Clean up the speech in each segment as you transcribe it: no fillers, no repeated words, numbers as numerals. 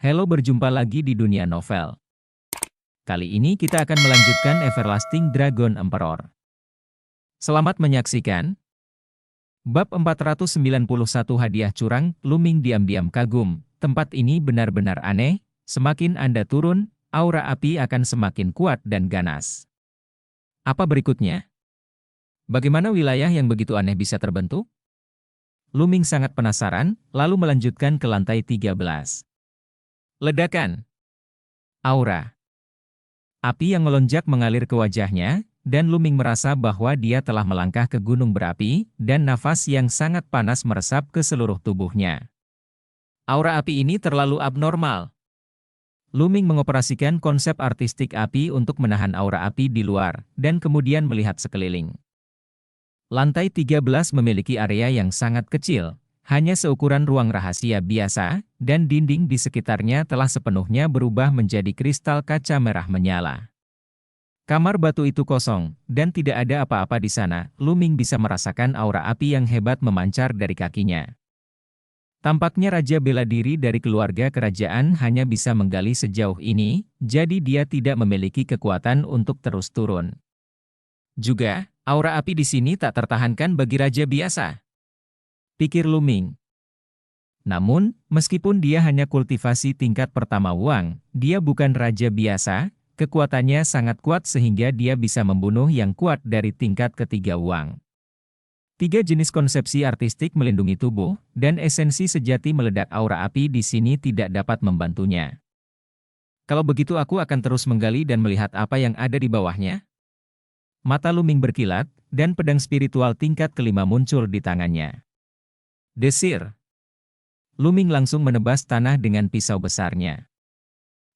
Halo, berjumpa lagi di dunia novel. Kali ini kita akan melanjutkan Everlasting Dragon Emperor. Selamat menyaksikan. Bab 491 Hadiah Curang. Luming diam-diam kagum. Tempat ini benar-benar aneh. Semakin Anda turun, aura api akan semakin kuat dan ganas. Apa berikutnya? Bagaimana wilayah yang begitu aneh bisa terbentuk? Luming sangat penasaran, lalu melanjutkan ke lantai 13. Ledakan. Aura api yang melonjak mengalir ke wajahnya, dan Luming merasa bahwa dia telah melangkah ke gunung berapi, dan nafas yang sangat panas meresap ke seluruh tubuhnya. Aura api ini terlalu abnormal. Luming mengoperasikan konsep artistik api untuk menahan aura api di luar, dan kemudian melihat sekeliling. Lantai 13 memiliki area yang sangat kecil, hanya seukuran ruang rahasia biasa, dan dinding di sekitarnya telah sepenuhnya berubah menjadi kristal kaca merah menyala. Kamar batu itu kosong, dan tidak ada apa-apa di sana. Luming bisa merasakan aura api yang hebat memancar dari kakinya. Tampaknya Raja bela diri dari keluarga kerajaan hanya bisa menggali sejauh ini, jadi dia tidak memiliki kekuatan untuk terus turun. Juga, aura api di sini tak tertahankan bagi raja biasa, pikir Luming. Namun, meskipun dia hanya kultivasi tingkat pertama Wang, dia bukan raja biasa, kekuatannya sangat kuat sehingga dia bisa membunuh yang kuat dari tingkat ketiga Wang. 3 jenis konsepsi artistik melindungi tubuh, dan esensi sejati meledak aura api di sini tidak dapat membantunya. Kalau begitu aku akan terus menggali dan melihat apa yang ada di bawahnya. Mata Luming berkilat, dan pedang spiritual tingkat kelima muncul di tangannya. Desir. Luming langsung menebas tanah dengan pisau besarnya.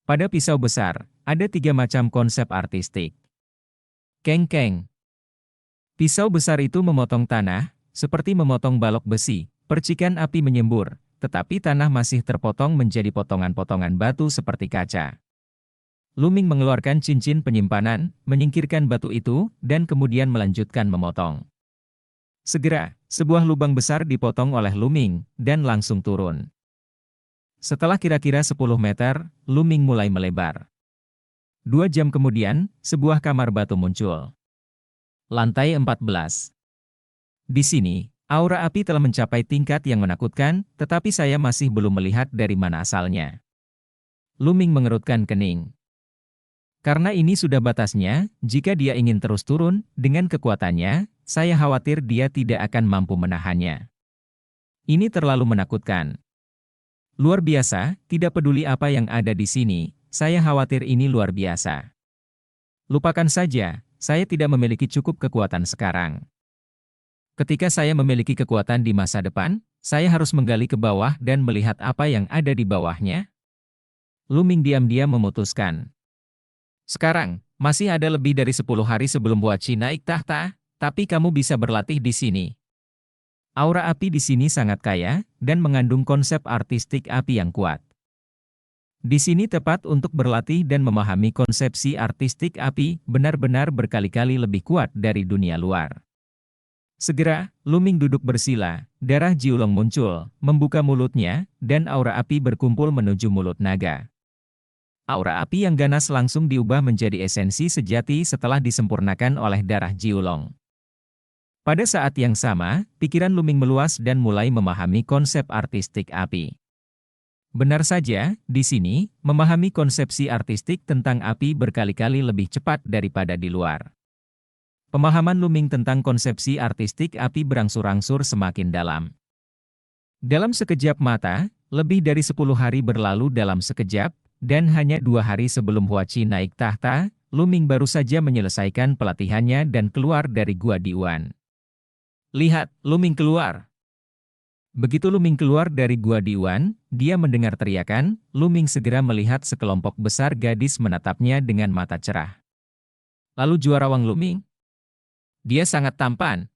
Pada pisau besar, ada 3 macam konsep artistik. Keng-keng. Pisau besar itu memotong tanah, seperti memotong balok besi. Percikan api menyembur, tetapi tanah masih terpotong menjadi potongan-potongan batu seperti kaca. Luming mengeluarkan cincin penyimpanan, menyingkirkan batu itu, dan kemudian melanjutkan memotong. Segera, sebuah lubang besar dipotong oleh Luming, dan langsung turun. Setelah kira-kira 10 meter, Luming mulai melebar. 2 jam kemudian, sebuah kamar batu muncul. Lantai 14. Di sini, aura api telah mencapai tingkat yang menakutkan, tetapi saya masih belum melihat dari mana asalnya. Luming mengerutkan kening. Karena ini sudah batasnya, jika dia ingin terus turun, dengan kekuatannya, saya khawatir dia tidak akan mampu menahannya. Ini terlalu menakutkan. Luar biasa, tidak peduli apa yang ada di sini, saya khawatir ini luar biasa. Lupakan saja, saya tidak memiliki cukup kekuatan sekarang. Ketika saya memiliki kekuatan di masa depan, saya harus menggali ke bawah dan melihat apa yang ada di bawahnya. Luming diam-diam memutuskan. Sekarang, masih ada lebih dari 10 hari sebelum Huachi naik tahta, tapi kamu bisa berlatih di sini. Aura api di sini sangat kaya, dan mengandung konsep artistik api yang kuat. Di sini tepat untuk berlatih dan memahami konsepsi artistik api benar-benar berkali-kali lebih kuat dari dunia luar. Segera, Luming duduk bersila, darah Jiulong muncul, membuka mulutnya, dan aura api berkumpul menuju mulut naga. Aura api yang ganas langsung diubah menjadi esensi sejati setelah disempurnakan oleh darah Jiulong. Pada saat yang sama, pikiran Luming meluas dan mulai memahami konsep artistik api. Benar saja, di sini, memahami konsepsi artistik tentang api berkali-kali lebih cepat daripada di luar. Pemahaman Luming tentang konsepsi artistik api berangsur-angsur semakin dalam. Dalam sekejap mata, lebih dari 10 hari berlalu dalam sekejap, dan hanya 2 hari sebelum Huachi naik tahta, Luming baru saja menyelesaikan pelatihannya dan keluar dari Gua Diwan. Lihat, Luming keluar. Begitu Luming keluar dari Gua Diwan, dia mendengar teriakan. Luming segera melihat sekelompok besar gadis menatapnya dengan mata cerah. Lalu juarawang Luming? Dia sangat tampan.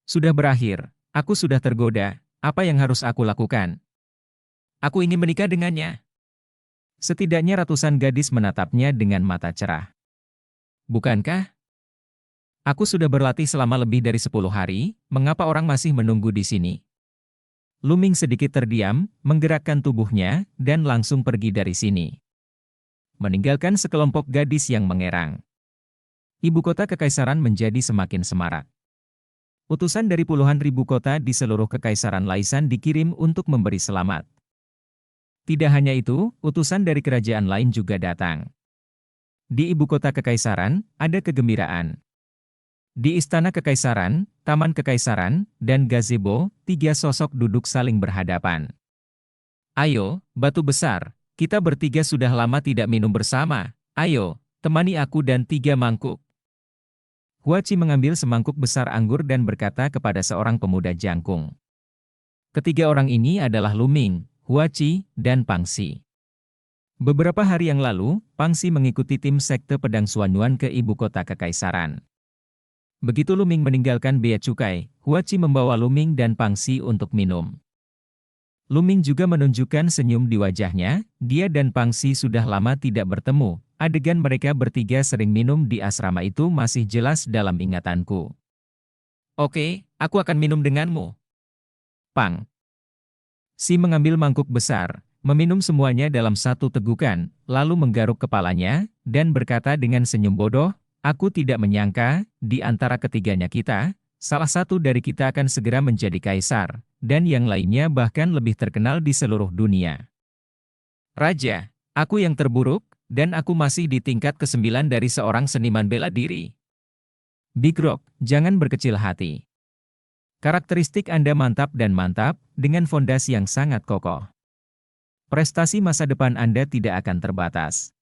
Sudah berakhir, aku sudah tergoda, apa yang harus aku lakukan? Aku ingin menikah dengannya. Setidaknya ratusan gadis menatapnya dengan mata cerah. Bukankah? Aku sudah berlatih selama lebih dari 10 hari, mengapa orang masih menunggu di sini? Luming sedikit terdiam, menggerakkan tubuhnya, dan langsung pergi dari sini. Meninggalkan sekelompok gadis yang mengerang. Ibu kota kekaisaran menjadi semakin semarak. Utusan dari puluhan ribu kota di seluruh kekaisaran Laisan dikirim untuk memberi selamat. Tidak hanya itu, utusan dari kerajaan lain juga datang. Di ibu kota kekaisaran, ada kegembiraan. Di istana kekaisaran, taman kekaisaran, dan gazebo, 3 sosok duduk saling berhadapan. Ayo, batu besar, kita bertiga sudah lama tidak minum bersama. Ayo, temani aku dan 3 mangkuk. Huaci mengambil semangkuk besar anggur dan berkata kepada seorang pemuda jangkung. Ketiga orang ini adalah Luming, Huaci, dan Pangxi. Beberapa hari yang lalu, Pangxi mengikuti tim sekte pedang Xuanyuan ke ibu kota kekaisaran. Begitu Luming meninggalkan bea cukai, Huaci membawa Luming dan Pangxi untuk minum. Luming juga menunjukkan senyum di wajahnya, dia dan Pangxi sudah lama tidak bertemu, adegan mereka bertiga sering minum di asrama itu masih jelas dalam ingatanku. Oke, aku akan minum denganmu. Pang. Si mengambil mangkuk besar, meminum semuanya dalam satu tegukan, lalu menggaruk kepalanya, dan berkata dengan senyum bodoh, aku tidak menyangka, di antara ketiganya kita, salah satu dari kita akan segera menjadi kaisar, dan yang lainnya bahkan lebih terkenal di seluruh dunia. Raja, aku yang terburuk, dan aku masih di tingkat ke-9 dari seorang seniman bela diri. Big Rock, jangan berkecil hati. Karakteristik Anda mantap dan mantap, dengan fondasi yang sangat kokoh. Prestasi masa depan Anda tidak akan terbatas.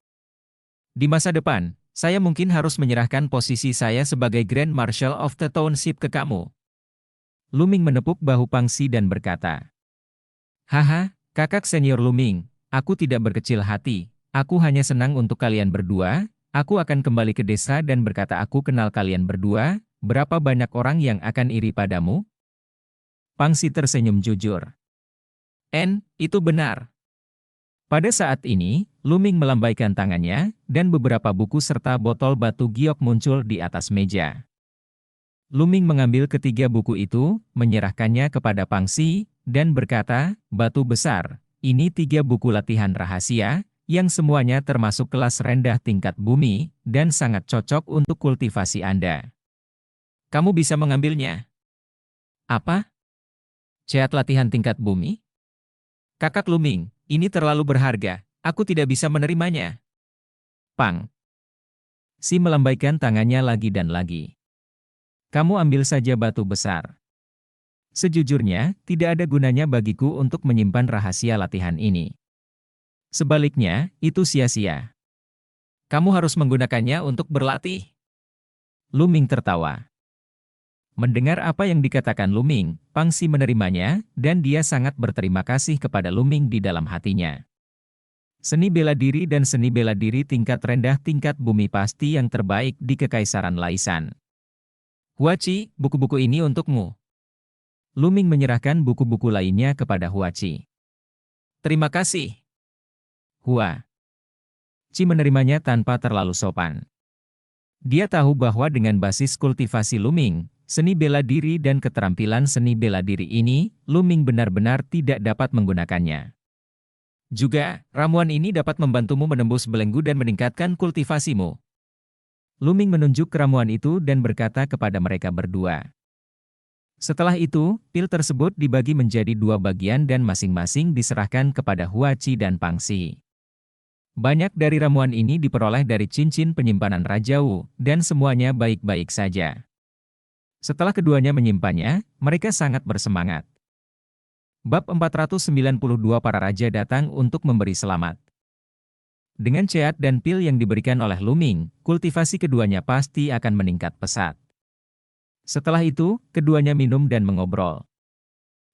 Di masa depan, saya mungkin harus menyerahkan posisi saya sebagai Grand Marshal of the Township ke kamu. Luming menepuk bahu Pangxi dan berkata, haha, kakak senior Luming, aku tidak berkecil hati, aku hanya senang untuk kalian berdua, aku akan kembali ke desa dan berkata aku kenal kalian berdua, berapa banyak orang yang akan iri padamu? Pangxi tersenyum jujur. Itu benar. Pada saat ini, Luming melambaikan tangannya, dan beberapa buku serta botol batu giok muncul di atas meja. Luming mengambil ketiga buku itu, menyerahkannya kepada Pangxi, dan berkata, batu besar, ini 3 buku latihan rahasia, yang semuanya termasuk kelas rendah tingkat bumi, dan sangat cocok untuk kultivasi Anda. Kamu bisa mengambilnya. Apa? Ceat latihan tingkat bumi? Kakak Luming, ini terlalu berharga, aku tidak bisa menerimanya. Pang. Si melambaikan tangannya lagi dan lagi. Kamu ambil saja batu besar. Sejujurnya, tidak ada gunanya bagiku untuk menyimpan rahasia latihan ini. Sebaliknya, itu sia-sia. Kamu harus menggunakannya untuk berlatih. Luming tertawa. Mendengar apa yang dikatakan Luming, Pangxi menerimanya, dan dia sangat berterima kasih kepada Luming di dalam hatinya. Seni bela diri dan seni bela diri tingkat rendah tingkat bumi pasti yang terbaik di Kekaisaran Laisan. Huaci, buku-buku ini untukmu. Luming menyerahkan buku-buku lainnya kepada Huaci. Terima kasih. Hua. Ci menerimanya tanpa terlalu sopan. Dia tahu bahwa dengan basis kultivasi Luming, seni bela diri dan keterampilan seni bela diri ini, Luming benar-benar tidak dapat menggunakannya. Juga, ramuan ini dapat membantumu menembus belenggu dan meningkatkan kultivasimu. Luming menunjuk ramuan itu dan berkata kepada mereka berdua. Setelah itu, pil tersebut dibagi menjadi 2 bagian dan masing-masing diserahkan kepada Huaci dan Pangxi. Banyak dari ramuan ini diperoleh dari cincin penyimpanan Raja Wu, dan semuanya baik-baik saja. Setelah keduanya menyimpannya, mereka sangat bersemangat. Bab 492 para raja datang untuk memberi selamat. Dengan ceat dan pil yang diberikan oleh Luming, kultivasi keduanya pasti akan meningkat pesat. Setelah itu, keduanya minum dan mengobrol.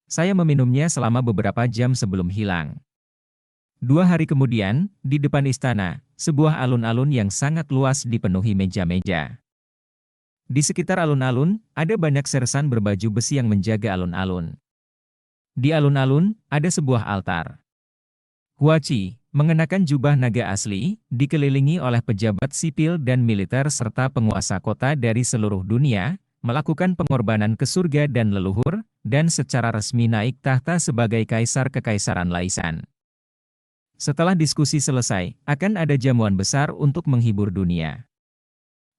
Saya meminumnya selama beberapa jam sebelum hilang. 2 hari kemudian, di depan istana, sebuah alun-alun yang sangat luas dipenuhi meja-meja. Di sekitar alun-alun, ada banyak sersan berbaju besi yang menjaga alun-alun. Di alun-alun, ada sebuah altar. Huaci, mengenakan jubah naga asli, dikelilingi oleh pejabat sipil dan militer serta penguasa kota dari seluruh dunia, melakukan pengorbanan ke surga dan leluhur, dan secara resmi naik tahta sebagai kaisar Kekaisaran Laisan. Setelah diskusi selesai, akan ada jamuan besar untuk menghibur dunia.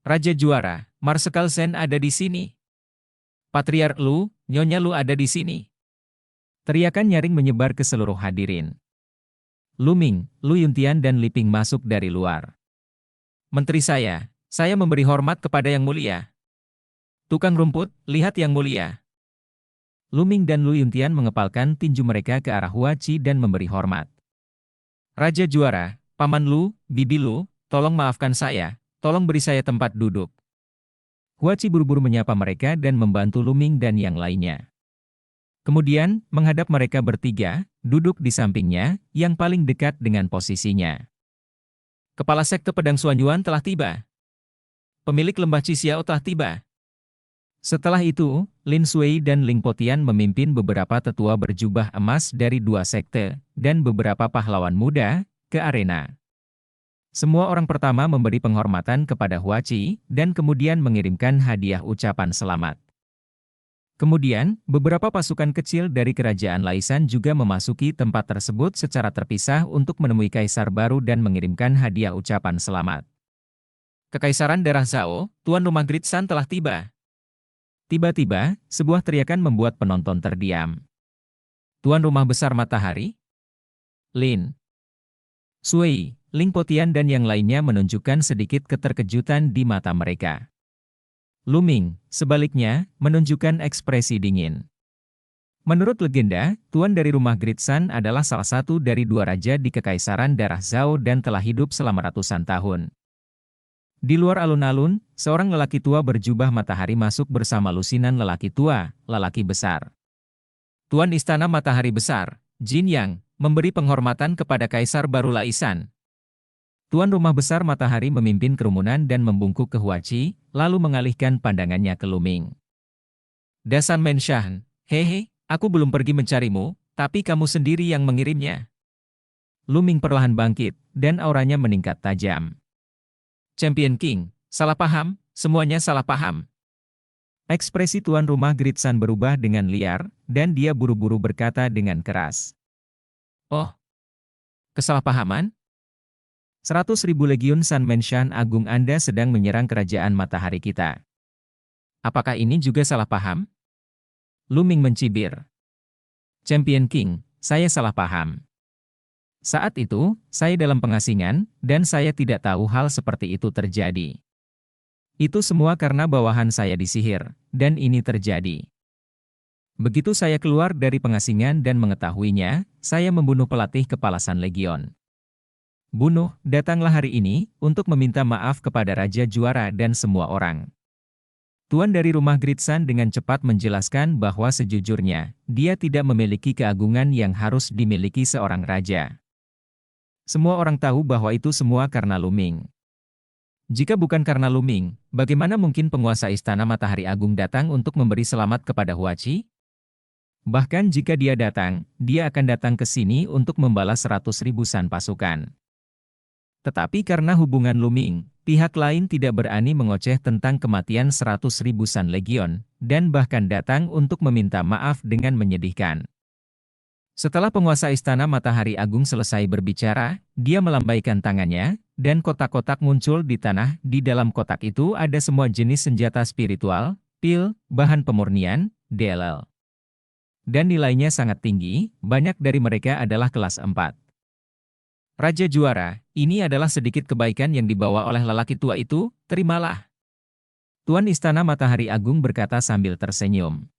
Raja juara, Marsekal Sen ada di sini. Patriark Lu, Nyonya Lu ada di sini. Teriakan nyaring menyebar ke seluruh hadirin. Lu Ming, Lu Yuntian dan Li Ping masuk dari luar. Menteri saya memberi hormat kepada Yang Mulia. Tukang rumput, lihat Yang Mulia. Lu Ming dan Lu Yuntian mengepalkan tinju mereka ke arah Hua Qi dan memberi hormat. Raja juara, Paman Lu, Bibi Lu, tolong maafkan saya, tolong beri saya tempat duduk. Hua Qi buru-buru menyapa mereka dan membantu Lu Ming dan yang lainnya. Kemudian, menghadap mereka bertiga, duduk di sampingnya, yang paling dekat dengan posisinya. Kepala Sekte Pedang Xuanyuan telah tiba. Pemilik Lembah Qixiao telah tiba. Setelah itu, Lin Sui dan Ling Potian memimpin beberapa tetua berjubah emas dari dua sekte, dan beberapa pahlawan muda, ke arena. Semua orang pertama memberi penghormatan kepada Hua Qi, dan kemudian mengirimkan hadiah ucapan selamat. Kemudian, beberapa pasukan kecil dari Kerajaan Laisan juga memasuki tempat tersebut secara terpisah untuk menemui Kaisar baru dan mengirimkan hadiah ucapan selamat. Kekaisaran Darah Zhao, Tuan Rumah Gridsan telah tiba. Tiba-tiba, sebuah teriakan membuat penonton terdiam. Tuan Rumah Besar Matahari? Lin Sui, Ling Potian dan yang lainnya menunjukkan sedikit keterkejutan di mata mereka. Lu Ming, sebaliknya, menunjukkan ekspresi dingin. Menurut legenda, Tuan dari Rumah Gridsan adalah salah satu dari dua raja di Kekaisaran Darah Zhao dan telah hidup selama ratusan tahun. Di luar alun-alun, seorang lelaki tua berjubah matahari masuk bersama lusinan lelaki tua, lelaki besar. Tuan Istana Matahari Besar, Jin Yang, memberi penghormatan kepada Kaisar baru Laisan. Tuan Rumah Besar Matahari memimpin kerumunan dan membungkuk ke Hua Qi, lalu mengalihkan pandangannya ke Lu Ming. Dasan Menshan, hehe, aku belum pergi mencarimu, tapi kamu sendiri yang mengirimnya. Lu Ming perlahan bangkit, dan auranya meningkat tajam. Champion King, salah paham, semuanya salah paham. Ekspresi Tuan Rumah Gridsan berubah dengan liar, dan dia buru-buru berkata dengan keras. Oh, kesalahpahaman? 100.000 Legiun San Menshan Agung Anda sedang menyerang kerajaan matahari kita. Apakah ini juga salah paham? Lu Ming mencibir. Champion King, saya salah paham. Saat itu, saya dalam pengasingan, dan saya tidak tahu hal seperti itu terjadi. Itu semua karena bawahan saya disihir, dan ini terjadi. Begitu saya keluar dari pengasingan dan mengetahuinya, saya membunuh pelatih kepalasan Legion. Bunuh, datanglah hari ini, untuk meminta maaf kepada Raja Juara dan semua orang. Tuan dari Rumah Gridsan dengan cepat menjelaskan bahwa sejujurnya, dia tidak memiliki keagungan yang harus dimiliki seorang raja. Semua orang tahu bahwa itu semua karena Lu Ming. Jika bukan karena Lu Ming, bagaimana mungkin penguasa Istana Matahari Agung datang untuk memberi selamat kepada Hua Qi? Bahkan jika dia datang, dia akan datang ke sini untuk membalas 100.000 san pasukan. Tetapi karena hubungan Lu Ming, pihak lain tidak berani mengoceh tentang kematian 100.000 san legion, dan bahkan datang untuk meminta maaf dengan menyedihkan. Setelah penguasa Istana Matahari Agung selesai berbicara, dia melambaikan tangannya, dan kotak-kotak muncul di tanah. Di dalam kotak itu ada semua jenis senjata spiritual, pil, bahan pemurnian, DLL. Dan nilainya sangat tinggi, banyak dari mereka adalah kelas 4. Raja Juara, ini adalah sedikit kebaikan yang dibawa oleh lelaki tua itu, terimalah. Tuan Istana Matahari Agung berkata sambil tersenyum.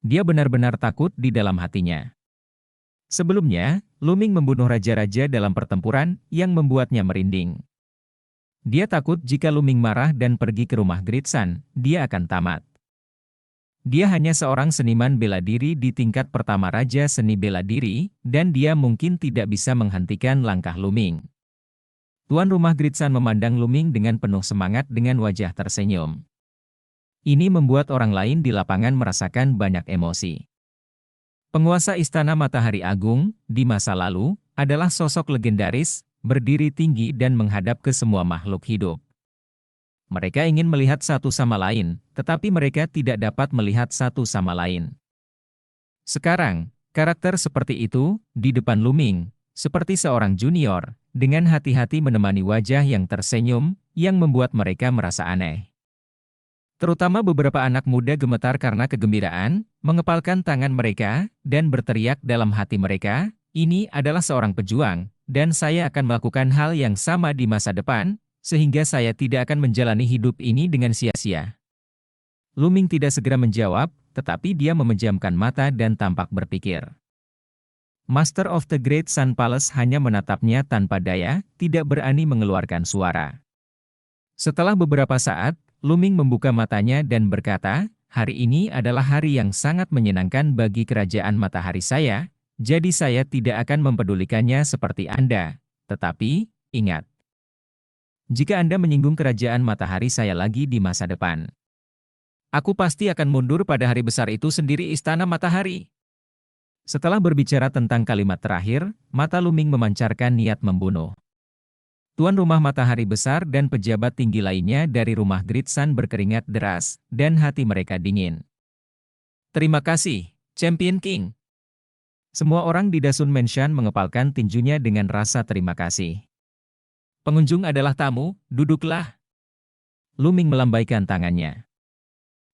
Dia benar-benar takut di dalam hatinya. Sebelumnya, Lu Ming membunuh raja-raja dalam pertempuran yang membuatnya merinding. Dia takut jika Lu Ming marah dan pergi ke Rumah Gridsan, dia akan tamat. Dia hanya seorang seniman bela diri di tingkat pertama Raja Seni Bela Diri, dan dia mungkin tidak bisa menghentikan langkah Lu Ming. Tuan Rumah Gridsan memandang Lu Ming dengan penuh semangat dengan wajah tersenyum. Ini membuat orang lain di lapangan merasakan banyak emosi. Penguasa Istana Matahari Agung, di masa lalu, adalah sosok legendaris, berdiri tinggi dan menghadap ke semua makhluk hidup. Mereka ingin melihat satu sama lain, tetapi mereka tidak dapat melihat satu sama lain. Sekarang, karakter seperti itu, di depan Luming, seperti seorang junior, dengan hati-hati menemani wajah yang tersenyum, yang membuat mereka merasa aneh. Terutama beberapa anak muda gemetar karena kegembiraan, mengepalkan tangan mereka, dan berteriak dalam hati mereka, ini adalah seorang pejuang, dan saya akan melakukan hal yang sama di masa depan, sehingga saya tidak akan menjalani hidup ini dengan sia-sia. Luming tidak segera menjawab, tetapi dia memejamkan mata dan tampak berpikir. Master of the Great Sun Palace hanya menatapnya tanpa daya, tidak berani mengeluarkan suara. Setelah beberapa saat, Luming membuka matanya dan berkata, hari ini adalah hari yang sangat menyenangkan bagi kerajaan matahari saya, jadi saya tidak akan mempedulikannya seperti Anda. Tetapi, ingat, jika Anda menyinggung kerajaan matahari saya lagi di masa depan, aku pasti akan mundur pada hari besar itu sendiri Istana Matahari. Setelah berbicara tentang kalimat terakhir, mata Luming memancarkan niat membunuh. Tuan rumah matahari besar dan pejabat tinggi lainnya dari rumah Great Sun berkeringat deras, dan hati mereka dingin. Terima kasih, Champion King. Semua orang di Dasun Mansion mengepalkan tinjunya dengan rasa terima kasih. Pengunjung adalah tamu, duduklah. Luming melambaikan tangannya.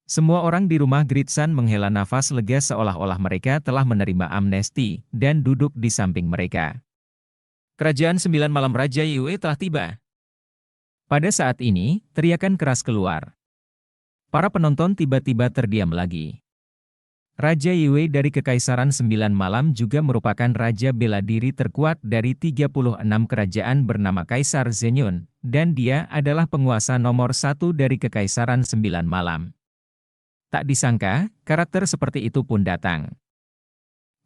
Semua orang di rumah Great Sun menghela nafas lega seolah-olah mereka telah menerima amnesti, dan duduk di samping mereka. Kerajaan 9 Malam Raja Yue telah tiba. Pada saat ini, teriakan keras keluar. Para penonton tiba-tiba terdiam lagi. Raja Yue dari Kekaisaran 9 Malam juga merupakan raja bela diri terkuat dari 36 kerajaan bernama Kaisar Zenyun, dan dia adalah penguasa nomor 1 dari Kekaisaran 9 Malam. Tak disangka, karakter seperti itu pun datang.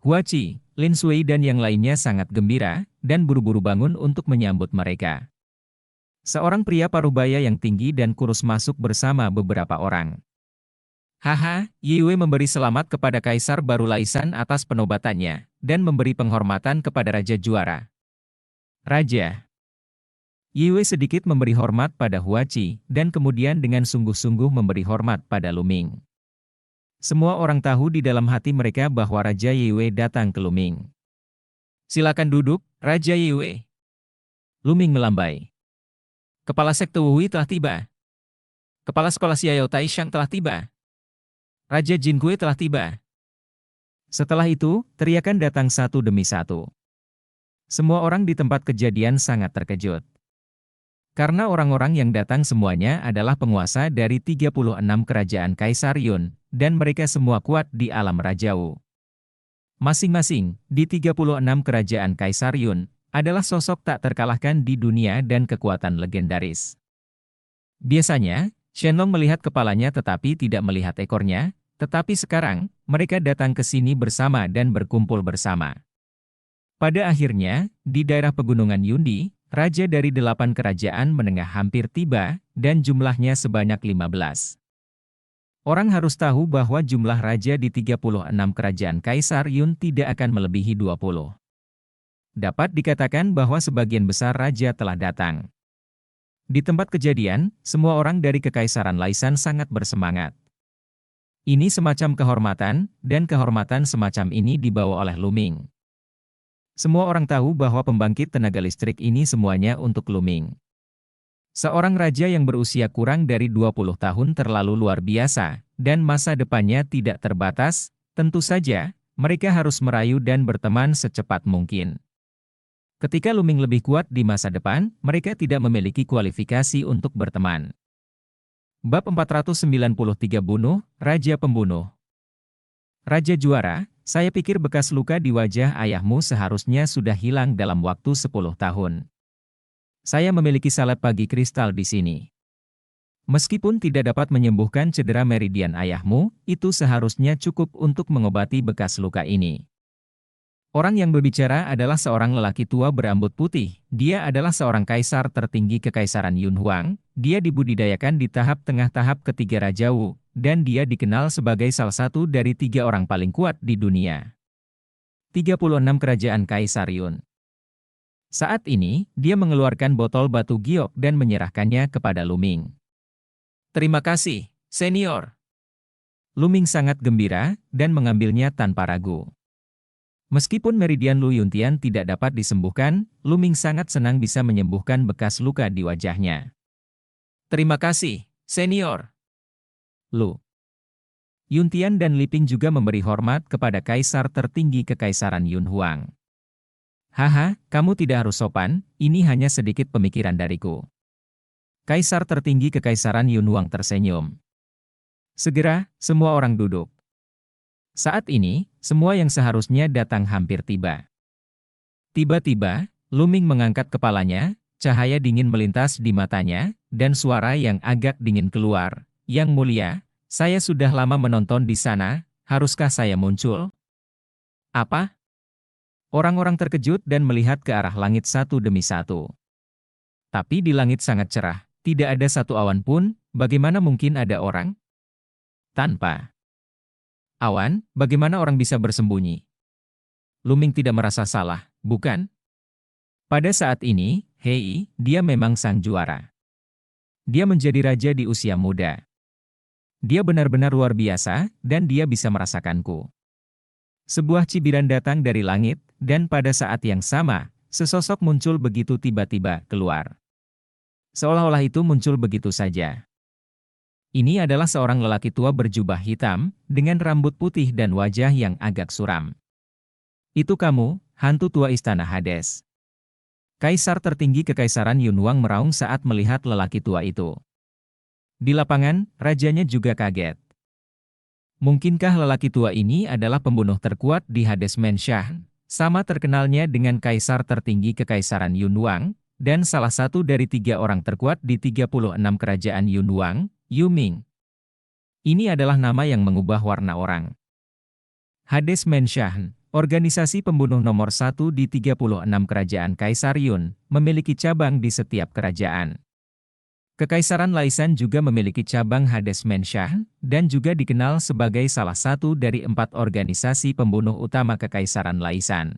Huachi, Lin Sui dan yang lainnya sangat gembira, dan buru-buru bangun untuk menyambut mereka. Seorang pria parubaya yang tinggi dan kurus masuk bersama beberapa orang. Haha, Yue memberi selamat kepada Kaisar Baru Laisan atas penobatannya, dan memberi penghormatan kepada Raja Juara. Raja. Yue sedikit memberi hormat pada Huachi, dan kemudian dengan sungguh-sungguh memberi hormat pada Luming. Semua orang tahu di dalam hati mereka bahwa Raja Yue datang ke Luming. Silakan duduk, Raja Yue. Luming melambai. Kepala Sekte Wuhui telah tiba. Kepala Sekolah Xiao Taishan telah tiba. Raja Jin Kue telah tiba. Setelah itu, teriakan datang satu demi satu. Semua orang di tempat kejadian sangat terkejut. Karena orang-orang yang datang semuanya adalah penguasa dari 36 kerajaan Kaisar Yun, dan mereka semua kuat di alam Rajawu. Masing-masing, di 36 kerajaan Kaisar Yun, adalah sosok tak terkalahkan di dunia dan kekuatan legendaris. Biasanya, Shenlong melihat kepalanya tetapi tidak melihat ekornya, tetapi sekarang, mereka datang ke sini bersama dan berkumpul bersama. Pada akhirnya, di daerah pegunungan Yundi, raja dari 8 kerajaan menengah hampir tiba, dan jumlahnya sebanyak 15. Orang harus tahu bahwa jumlah raja di 36 kerajaan Kaisar Yun tidak akan melebihi 20. Dapat dikatakan bahwa sebagian besar raja telah datang. Di tempat kejadian, semua orang dari Kekaisaran Laisan sangat bersemangat. Ini semacam kehormatan, dan kehormatan semacam ini dibawa oleh Luming. Semua orang tahu bahwa pembangkit tenaga listrik ini semuanya untuk Luming. Seorang raja yang berusia kurang dari 20 tahun terlalu luar biasa, dan masa depannya tidak terbatas, tentu saja, mereka harus merayu dan berteman secepat mungkin. Ketika Luming lebih kuat di masa depan, mereka tidak memiliki kualifikasi untuk berteman. Bab 493 Bunuh, Raja Pembunuh. Raja Juara, saya pikir bekas luka di wajah ayahmu seharusnya sudah hilang dalam waktu 10 tahun. Saya memiliki salep pagi kristal di sini. Meskipun tidak dapat menyembuhkan cedera meridian ayahmu, itu seharusnya cukup untuk mengobati bekas luka ini. Orang yang berbicara adalah seorang lelaki tua berambut putih. Dia adalah seorang kaisar tertinggi Kekaisaran Yun Huang. Dia dibudidayakan di tahap tengah tahap ketiga Raja Wu, dan dia dikenal sebagai salah satu dari 3 orang paling kuat di dunia. 36 Kerajaan Kaisar Yun. Saat ini, dia mengeluarkan botol batu giok dan menyerahkannya kepada Luming. Terima kasih, senior. Luming sangat gembira dan mengambilnya tanpa ragu. Meskipun meridian Lu Yuntian tidak dapat disembuhkan, Luming sangat senang bisa menyembuhkan bekas luka di wajahnya. Terima kasih, senior. Lu Yuntian dan Liping juga memberi hormat kepada kaisar tertinggi Kekaisaran Yun Huang. Haha, kamu tidak harus sopan, ini hanya sedikit pemikiran dariku. Kaisar tertinggi Kekaisaran Yun Huang tersenyum. Segera, semua orang duduk. Saat ini, semua yang seharusnya datang hampir tiba. Tiba-tiba, Luming mengangkat kepalanya, cahaya dingin melintas di matanya, dan suara yang agak dingin keluar. Yang mulia, saya sudah lama menonton di sana, haruskah saya muncul? Apa? Orang-orang terkejut dan melihat ke arah langit satu demi satu. Tapi di langit sangat cerah, tidak ada satu awan pun, bagaimana mungkin ada orang? Tanpa awan, bagaimana orang bisa bersembunyi? Luming tidak merasa salah, bukan? Pada saat ini, hei, dia memang sang juara. Dia menjadi raja di usia muda. Dia benar-benar luar biasa, dan dia bisa merasakanku. Sebuah cibiran datang dari langit, dan pada saat yang sama, sesosok muncul begitu tiba-tiba keluar. Seolah-olah itu muncul begitu saja. Ini adalah seorang lelaki tua berjubah hitam, dengan rambut putih dan wajah yang agak suram. Itu kamu, hantu tua istana Hades. Kaisar tertinggi Kekaisaran Yun Huang meraung saat melihat lelaki tua itu. Di lapangan, rajanya juga kaget. Mungkinkah lelaki tua ini adalah pembunuh terkuat di Hades Mansion, sama terkenalnya dengan Kaisar tertinggi Kekaisaran Yun Huang, dan salah satu dari 3 orang terkuat di 36 kerajaan Yun Huang, Yu Ming. Ini adalah nama yang mengubah warna orang. Hades Mansion, organisasi pembunuh nomor 1 di 36 kerajaan Kaisar Yun, memiliki cabang di setiap kerajaan. Kekaisaran Laisan juga memiliki cabang Hades Mansion, dan juga dikenal sebagai salah satu dari 4 organisasi pembunuh utama Kekaisaran Laisan.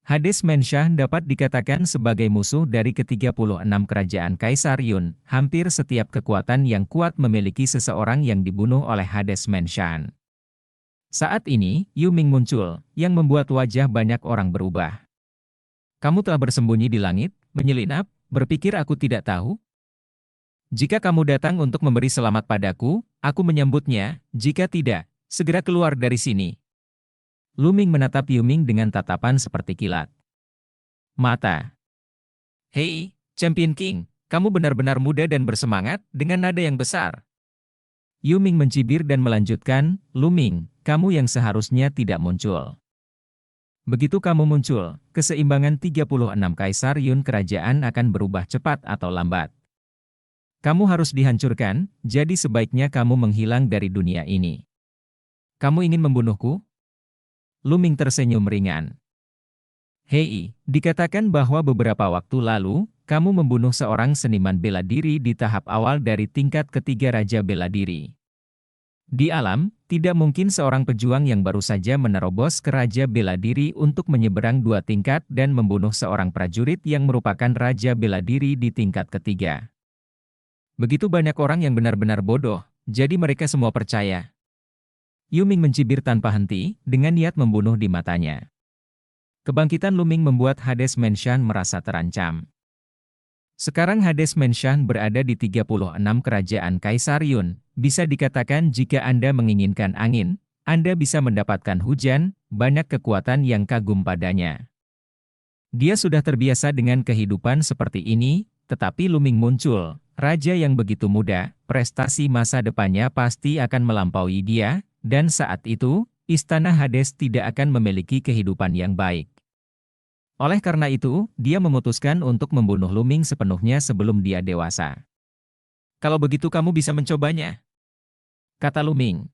Hades Mansion dapat dikatakan sebagai musuh dari ke-36 kerajaan Kaisar Yun. Hampir setiap kekuatan yang kuat memiliki seseorang yang dibunuh oleh Hades Mansion. Saat ini, Yu Ming muncul, yang membuat wajah banyak orang berubah. Kamu telah bersembunyi di langit, menyelinap, berpikir aku tidak tahu? Jika kamu datang untuk memberi selamat padaku, aku menyambutnya, jika tidak, segera keluar dari sini. Luming menatap Yu Ming dengan tatapan seperti kilat mata. Hei, Champion King, kamu benar-benar muda dan bersemangat, dengan nada yang besar. Yu Ming mencibir dan melanjutkan, Luming, kamu yang seharusnya tidak muncul. Begitu kamu muncul, keseimbangan 36 Kaisar Yun kerajaan akan berubah cepat atau lambat. Kamu harus dihancurkan, jadi sebaiknya kamu menghilang dari dunia ini. Kamu ingin membunuhku? Luming tersenyum ringan. Hei, dikatakan bahwa beberapa waktu lalu, kamu membunuh seorang seniman bela diri di tahap awal dari tingkat ketiga Raja Bela Diri. Di alam, tidak mungkin seorang pejuang yang baru saja menerobos ke Raja Bela Diri untuk menyeberang 2 tingkat dan membunuh seorang prajurit yang merupakan Raja Bela Diri di tingkat ketiga. Begitu banyak orang yang benar-benar bodoh, jadi mereka semua percaya. Yu Ming mencibir tanpa henti, dengan niat membunuh di matanya. Kebangkitan Luming membuat Hades Mansion merasa terancam. Sekarang Hades Mansion berada di 36 kerajaan Kaisar Yun. Bisa dikatakan jika Anda menginginkan angin, Anda bisa mendapatkan hujan, banyak kekuatan yang kagum padanya. Dia sudah terbiasa dengan kehidupan seperti ini, tetapi Luming muncul, raja yang begitu muda, prestasi masa depannya pasti akan melampaui dia. Dan saat itu, istana Hades tidak akan memiliki kehidupan yang baik. Oleh karena itu, dia memutuskan untuk membunuh Luming sepenuhnya sebelum dia dewasa. Kalau begitu kamu bisa mencobanya, kata Luming.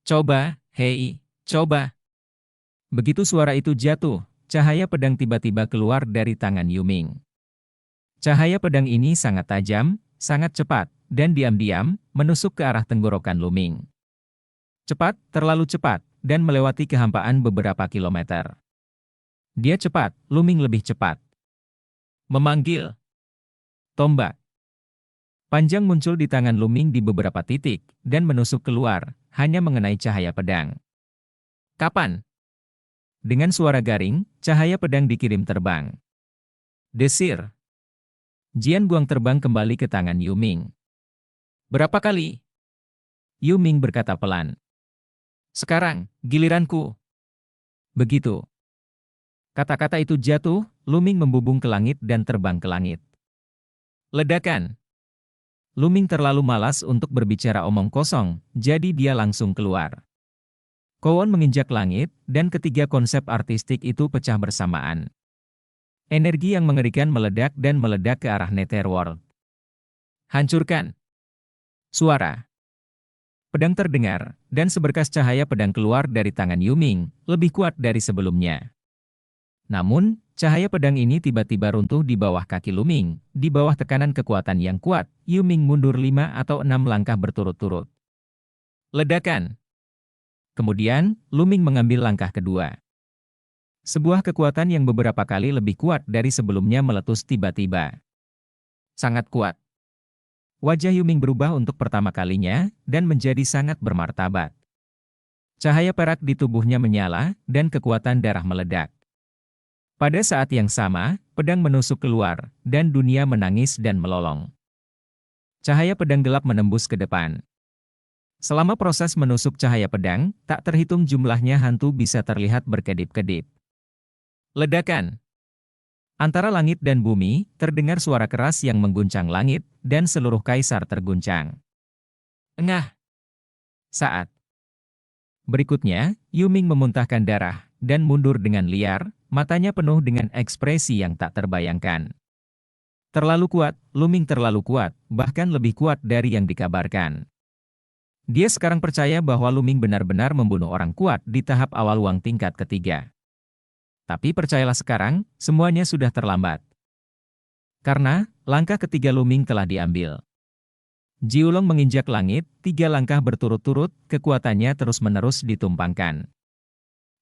Coba, hei, coba. Begitu suara itu jatuh, cahaya pedang tiba-tiba keluar dari tangan Yu Ming. Cahaya pedang ini sangat tajam, sangat cepat, dan diam-diam, menusuk ke arah tenggorokan Luming. Cepat, terlalu cepat, dan melewati kehampaan beberapa kilometer. Dia cepat, Luming lebih cepat. Memanggil tombak. Panjang muncul di tangan Luming di beberapa titik, dan menusuk keluar, hanya mengenai cahaya pedang. Kapan? Dengan suara garing, cahaya pedang dikirim terbang. Desir. Jian Guang terbang kembali ke tangan Yu Ming. Berapa kali? Yu Ming berkata pelan. Sekarang, giliranku. Begitu. Kata-kata itu jatuh, Luming membubung ke langit dan terbang ke langit. Ledakan. Luming terlalu malas untuk berbicara omong kosong, jadi dia langsung keluar. Kowon menginjak langit, dan ketiga konsep artistik itu pecah bersamaan. Energi yang mengerikan meledak dan meledak ke arah Netherworld. Hancurkan. Suara. Pedang terdengar, dan seberkas cahaya pedang keluar dari tangan Yu Ming, lebih kuat dari sebelumnya. Namun, cahaya pedang ini tiba-tiba runtuh di bawah kaki Luming. Di bawah tekanan kekuatan yang kuat, Yu Ming mundur 5 atau 6 langkah berturut-turut. Ledakan. Kemudian, Luming mengambil langkah kedua. Sebuah kekuatan yang beberapa kali lebih kuat dari sebelumnya meletus tiba-tiba. Sangat kuat. Wajah Yu Ming berubah untuk pertama kalinya, dan menjadi sangat bermartabat. Cahaya perak di tubuhnya menyala, dan kekuatan darah meledak. Pada saat yang sama, pedang menusuk keluar, dan dunia menangis dan melolong. Cahaya pedang gelap menembus ke depan. Selama proses menusuk cahaya pedang, tak terhitung jumlahnya hantu bisa terlihat berkedip-kedip. Ledakan. Antara langit dan bumi, terdengar suara keras yang mengguncang langit, dan seluruh kaisar terguncang. Engah. Saat. Berikutnya, Yu Ming memuntahkan darah, dan mundur dengan liar, matanya penuh dengan ekspresi yang tak terbayangkan. Terlalu kuat, Luming terlalu kuat, bahkan lebih kuat dari yang dikabarkan. Dia sekarang percaya bahwa Luming benar-benar membunuh orang kuat di tahap awal Wang tingkat ketiga. Tapi percayalah sekarang, semuanya sudah terlambat. Karena, langkah ketiga Luming telah diambil. Jiulong menginjak langit, 3 langkah berturut-turut, kekuatannya terus-menerus ditumpangkan.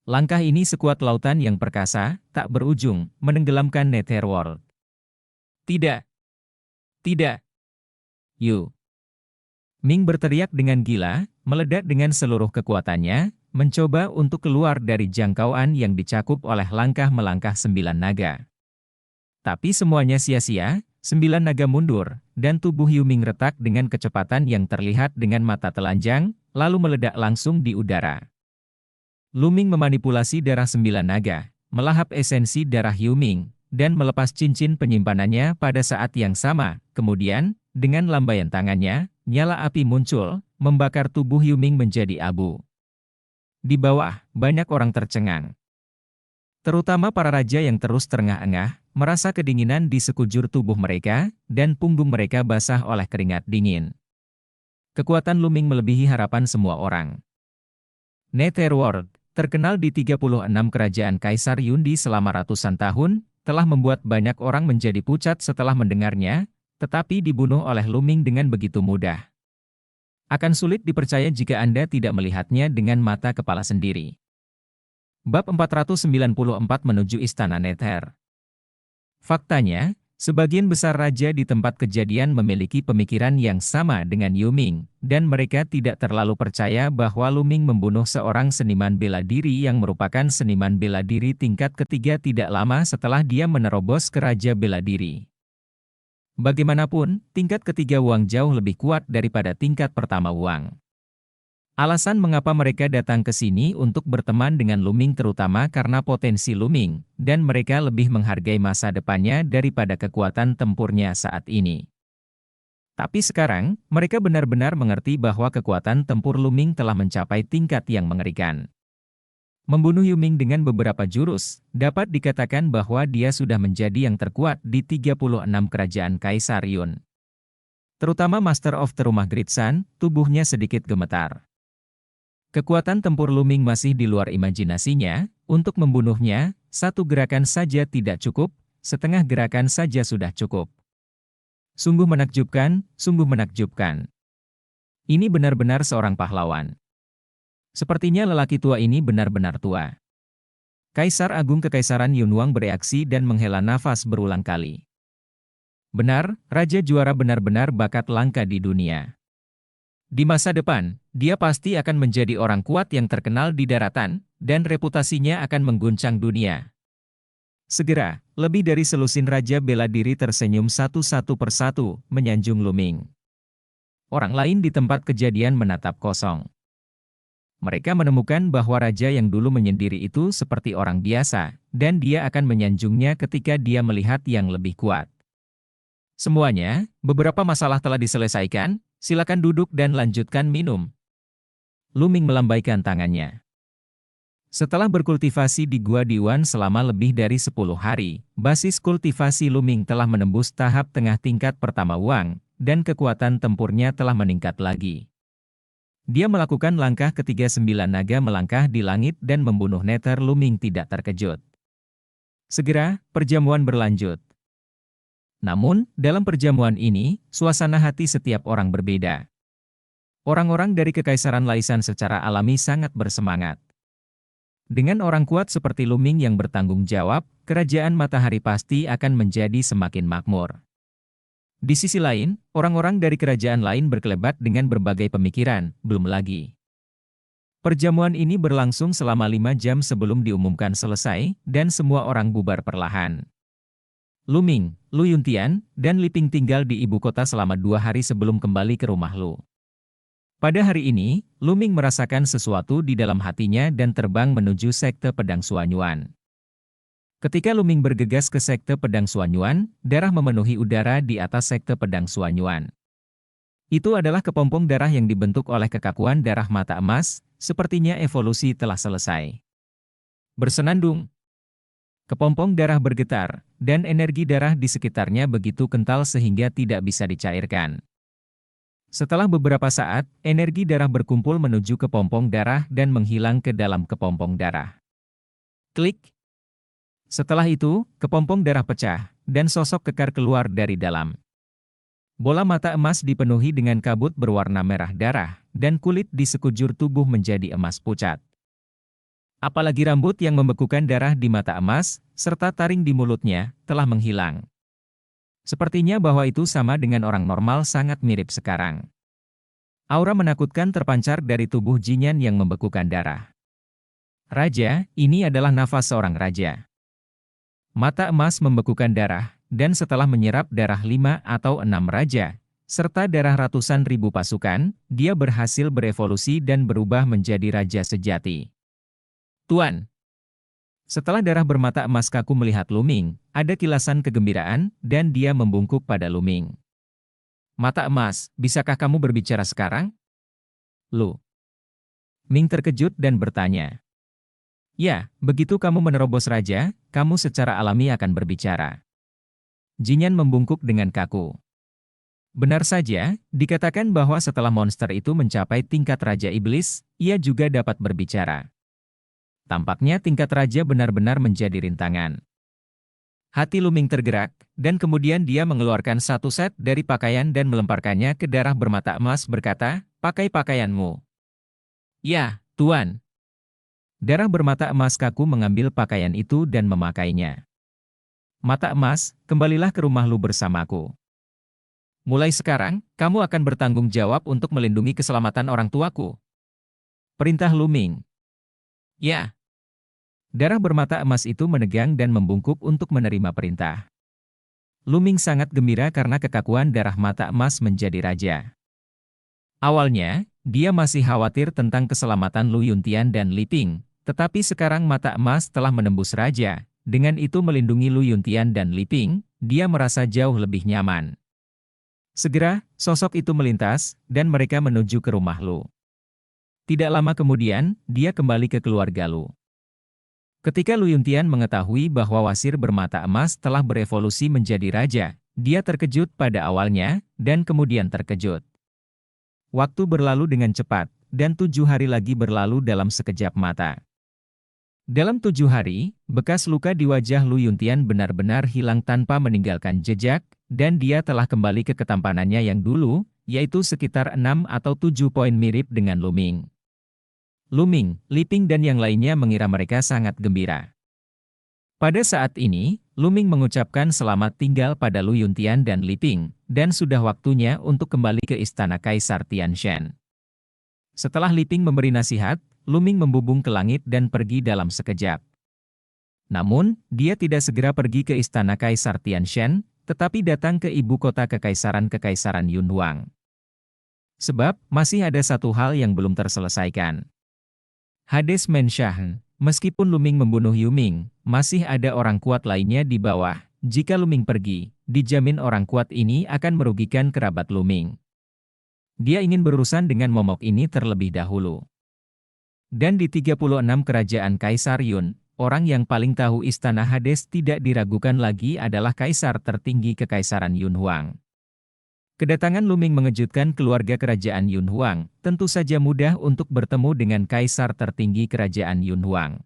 Langkah ini sekuat lautan yang perkasa, tak berujung, menenggelamkan Netherworld. Tidak. Tidak. Yu Ming berteriak dengan gila, meledak dengan seluruh kekuatannya, mencoba untuk keluar dari jangkauan yang dicakup oleh langkah melangkah 9 naga. Tapi semuanya sia-sia, 9 naga mundur, dan tubuh Yu Ming retak dengan kecepatan yang terlihat dengan mata telanjang, lalu meledak langsung di udara. Luming memanipulasi darah 9 naga, melahap esensi darah Yu Ming, dan melepas cincin penyimpanannya pada saat yang sama. Kemudian, dengan lambaian tangannya, nyala api muncul, membakar tubuh Yu Ming menjadi abu. Di bawah, banyak orang tercengang. Terutama para raja yang terus terengah-engah, merasa kedinginan di sekujur tubuh mereka, dan punggung mereka basah oleh keringat dingin. Kekuatan Luming melebihi harapan semua orang. Netherworld, terkenal di 36 kerajaan Kaisar Yundi selama ratusan tahun, telah membuat banyak orang menjadi pucat setelah mendengarnya, tetapi dibunuh oleh Luming dengan begitu mudah. Akan sulit dipercaya jika Anda tidak melihatnya dengan mata kepala sendiri. Bab 494 menuju Istana Nether. Faktanya, sebagian besar raja di tempat kejadian memiliki pemikiran yang sama dengan Yu Ming, dan mereka tidak terlalu percaya bahwa Luming membunuh seorang seniman bela diri yang merupakan seniman bela diri tingkat ketiga tidak lama setelah dia menerobos ke Raja Bela Diri. Bagaimanapun, tingkat ketiga Wang jauh lebih kuat daripada tingkat pertama Wang. Alasan mengapa mereka datang ke sini untuk berteman dengan Luming terutama karena potensi Luming, dan mereka lebih menghargai masa depannya daripada kekuatan tempurnya saat ini. Tapi sekarang, mereka benar-benar mengerti bahwa kekuatan tempur Luming telah mencapai tingkat yang mengerikan. Membunuh Yu Ming dengan beberapa jurus, dapat dikatakan bahwa dia sudah menjadi yang terkuat di 36 kerajaan Kaisar Yun. Terutama Master of the Rumah Gridsan, tubuhnya sedikit gemetar. Kekuatan tempur Luming masih di luar imajinasinya, untuk membunuhnya, satu gerakan saja tidak cukup, setengah gerakan saja sudah cukup. Sungguh menakjubkan, sungguh menakjubkan. Ini benar-benar seorang pahlawan. Sepertinya lelaki tua ini benar-benar tua. Kaisar Agung Kekaisaran Yunwang bereaksi dan menghela nafas berulang kali. Benar, Raja Juara benar-benar bakat langka di dunia. Di masa depan, dia pasti akan menjadi orang kuat yang terkenal di daratan, dan reputasinya akan mengguncang dunia. Segera, lebih dari selusin raja bela diri tersenyum satu persatu, menyanjung Luming. Orang lain di tempat kejadian menatap kosong. Mereka menemukan bahwa raja yang dulu menyendiri itu seperti orang biasa, dan dia akan menyanjungnya ketika dia melihat yang lebih kuat. Semuanya, beberapa masalah telah diselesaikan, silakan duduk dan lanjutkan minum. Luming melambaikan tangannya. Setelah berkultivasi di Gua Diwan selama lebih dari 10 hari, basis kultivasi Luming telah menembus tahap tengah tingkat pertama Wang, dan kekuatan tempurnya telah meningkat lagi. Dia melakukan langkah ketiga 9 naga melangkah di langit dan membunuh Nether. Luming tidak terkejut. Segera, perjamuan berlanjut. Namun, dalam perjamuan ini, suasana hati setiap orang berbeda. Orang-orang dari Kekaisaran Laisan secara alami sangat bersemangat. Dengan orang kuat seperti Luming yang bertanggung jawab, kerajaan matahari pasti akan menjadi semakin makmur. Di sisi lain, orang-orang dari kerajaan lain berkelebat dengan berbagai pemikiran, belum lagi. Perjamuan ini berlangsung selama 5 jam sebelum diumumkan selesai, dan semua orang bubar perlahan. Luming, Lu Yuntian, dan Liping tinggal di ibu kota selama 2 hari sebelum kembali ke rumah Lu. Pada hari ini, Luming merasakan sesuatu di dalam hatinya dan terbang menuju sekte Pedang Suanyuan. Ketika Luming bergegas ke sekte Pedang Suanyuan, darah memenuhi udara di atas sekte Pedang Suanyuan. Itu adalah kepompong darah yang dibentuk oleh kekakuan darah mata emas, sepertinya evolusi telah selesai. Bersenandung. Kepompong darah bergetar, dan energi darah di sekitarnya begitu kental sehingga tidak bisa dicairkan. Setelah beberapa saat, energi darah berkumpul menuju kepompong darah dan menghilang ke dalam kepompong darah. Klik. Setelah itu, kepompong darah pecah, dan sosok kekar keluar dari dalam. Bola mata emas dipenuhi dengan kabut berwarna merah darah, dan kulit di sekujur tubuh menjadi emas pucat. Apalagi rambut yang membekukan darah di mata emas, serta taring di mulutnya, telah menghilang. Sepertinya bahwa itu sama dengan orang normal sangat mirip sekarang. Aura menakutkan terpancar dari tubuh Jinyan yang membekukan darah. Raja, ini adalah nafas seorang raja. Mata emas membekukan darah, dan setelah menyerap darah 5 atau 6 raja, serta darah ratusan ribu pasukan, dia berhasil berevolusi dan berubah menjadi raja sejati. Tuan. Setelah darah bermata emas kaku melihat Luming, ada kilasan kegembiraan, dan dia membungkuk pada Luming. Mata emas, bisakah kamu berbicara sekarang? Lu. Ming terkejut dan bertanya. Ya, begitu kamu menerobos raja, kamu secara alami akan berbicara. Jinyan membungkuk dengan kaku. Benar saja, dikatakan bahwa setelah monster itu mencapai tingkat Raja Iblis, ia juga dapat berbicara. Tampaknya tingkat raja benar-benar menjadi rintangan. Hati Luming tergerak, dan kemudian dia mengeluarkan satu set dari pakaian dan melemparkannya ke darah bermata emas berkata, pakai pakaianmu. Ya, Tuan. Darah bermata emas kaku mengambil pakaian itu dan memakainya. Mata emas, kembalilah ke rumah Lu bersamaku. Mulai sekarang, kamu akan bertanggung jawab untuk melindungi keselamatan orang tuaku. Perintah Luming. Ya. Darah bermata emas itu menegang dan membungkuk untuk menerima perintah. Luming sangat gembira karena kekakuan darah mata emas menjadi raja. Awalnya, dia masih khawatir tentang keselamatan Lu Yuntian dan Liping, tetapi sekarang mata emas telah menembus raja, dengan itu melindungi Lu Yuntian dan Liping, dia merasa jauh lebih nyaman. Segera, sosok itu melintas, dan mereka menuju ke rumah Lu. Tidak lama kemudian, dia kembali ke keluarga Lu. Ketika Lu Yuntian mengetahui bahwa wasir bermata emas telah berevolusi menjadi raja, dia terkejut pada awalnya, dan kemudian terkejut. Waktu berlalu dengan cepat, dan 7 hari lagi berlalu dalam sekejap mata. Dalam 7 hari, bekas luka di wajah Lu Yuntian benar-benar hilang tanpa meninggalkan jejak, dan dia telah kembali ke ketampanannya yang dulu, yaitu sekitar 6 atau 7 poin mirip dengan Luming. Luming, Liping dan yang lainnya mengira mereka sangat gembira. Pada saat ini, Lu Ming mengucapkan selamat tinggal pada Lu Yuntian dan Li Ping, dan sudah waktunya untuk kembali ke istana Kaisar Tianshan. Setelah Li Ping memberi nasihat, Lu Ming membubung ke langit dan pergi dalam sekejap. Namun, dia tidak segera pergi ke istana Kaisar Tianshan, tetapi datang ke ibu kota Kekaisaran Yunhuang. Sebab, masih ada satu hal yang belum terselesaikan. Hades Menshah, meskipun Lu Ming membunuh Yu Ming, masih ada orang kuat lainnya di bawah. Jika Lu Ming pergi, dijamin orang kuat ini akan merugikan kerabat Lu Ming. Dia ingin berurusan dengan momok ini terlebih dahulu. Dan di 36 kerajaan Kaisar Yun, orang yang paling tahu istana Hades tidak diragukan lagi adalah Kaisar tertinggi Kekaisaran Yunhuang. Kedatangan Lu Ming mengejutkan keluarga kerajaan Yunhuang, tentu saja mudah untuk bertemu dengan Kaisar tertinggi kerajaan Yunhuang.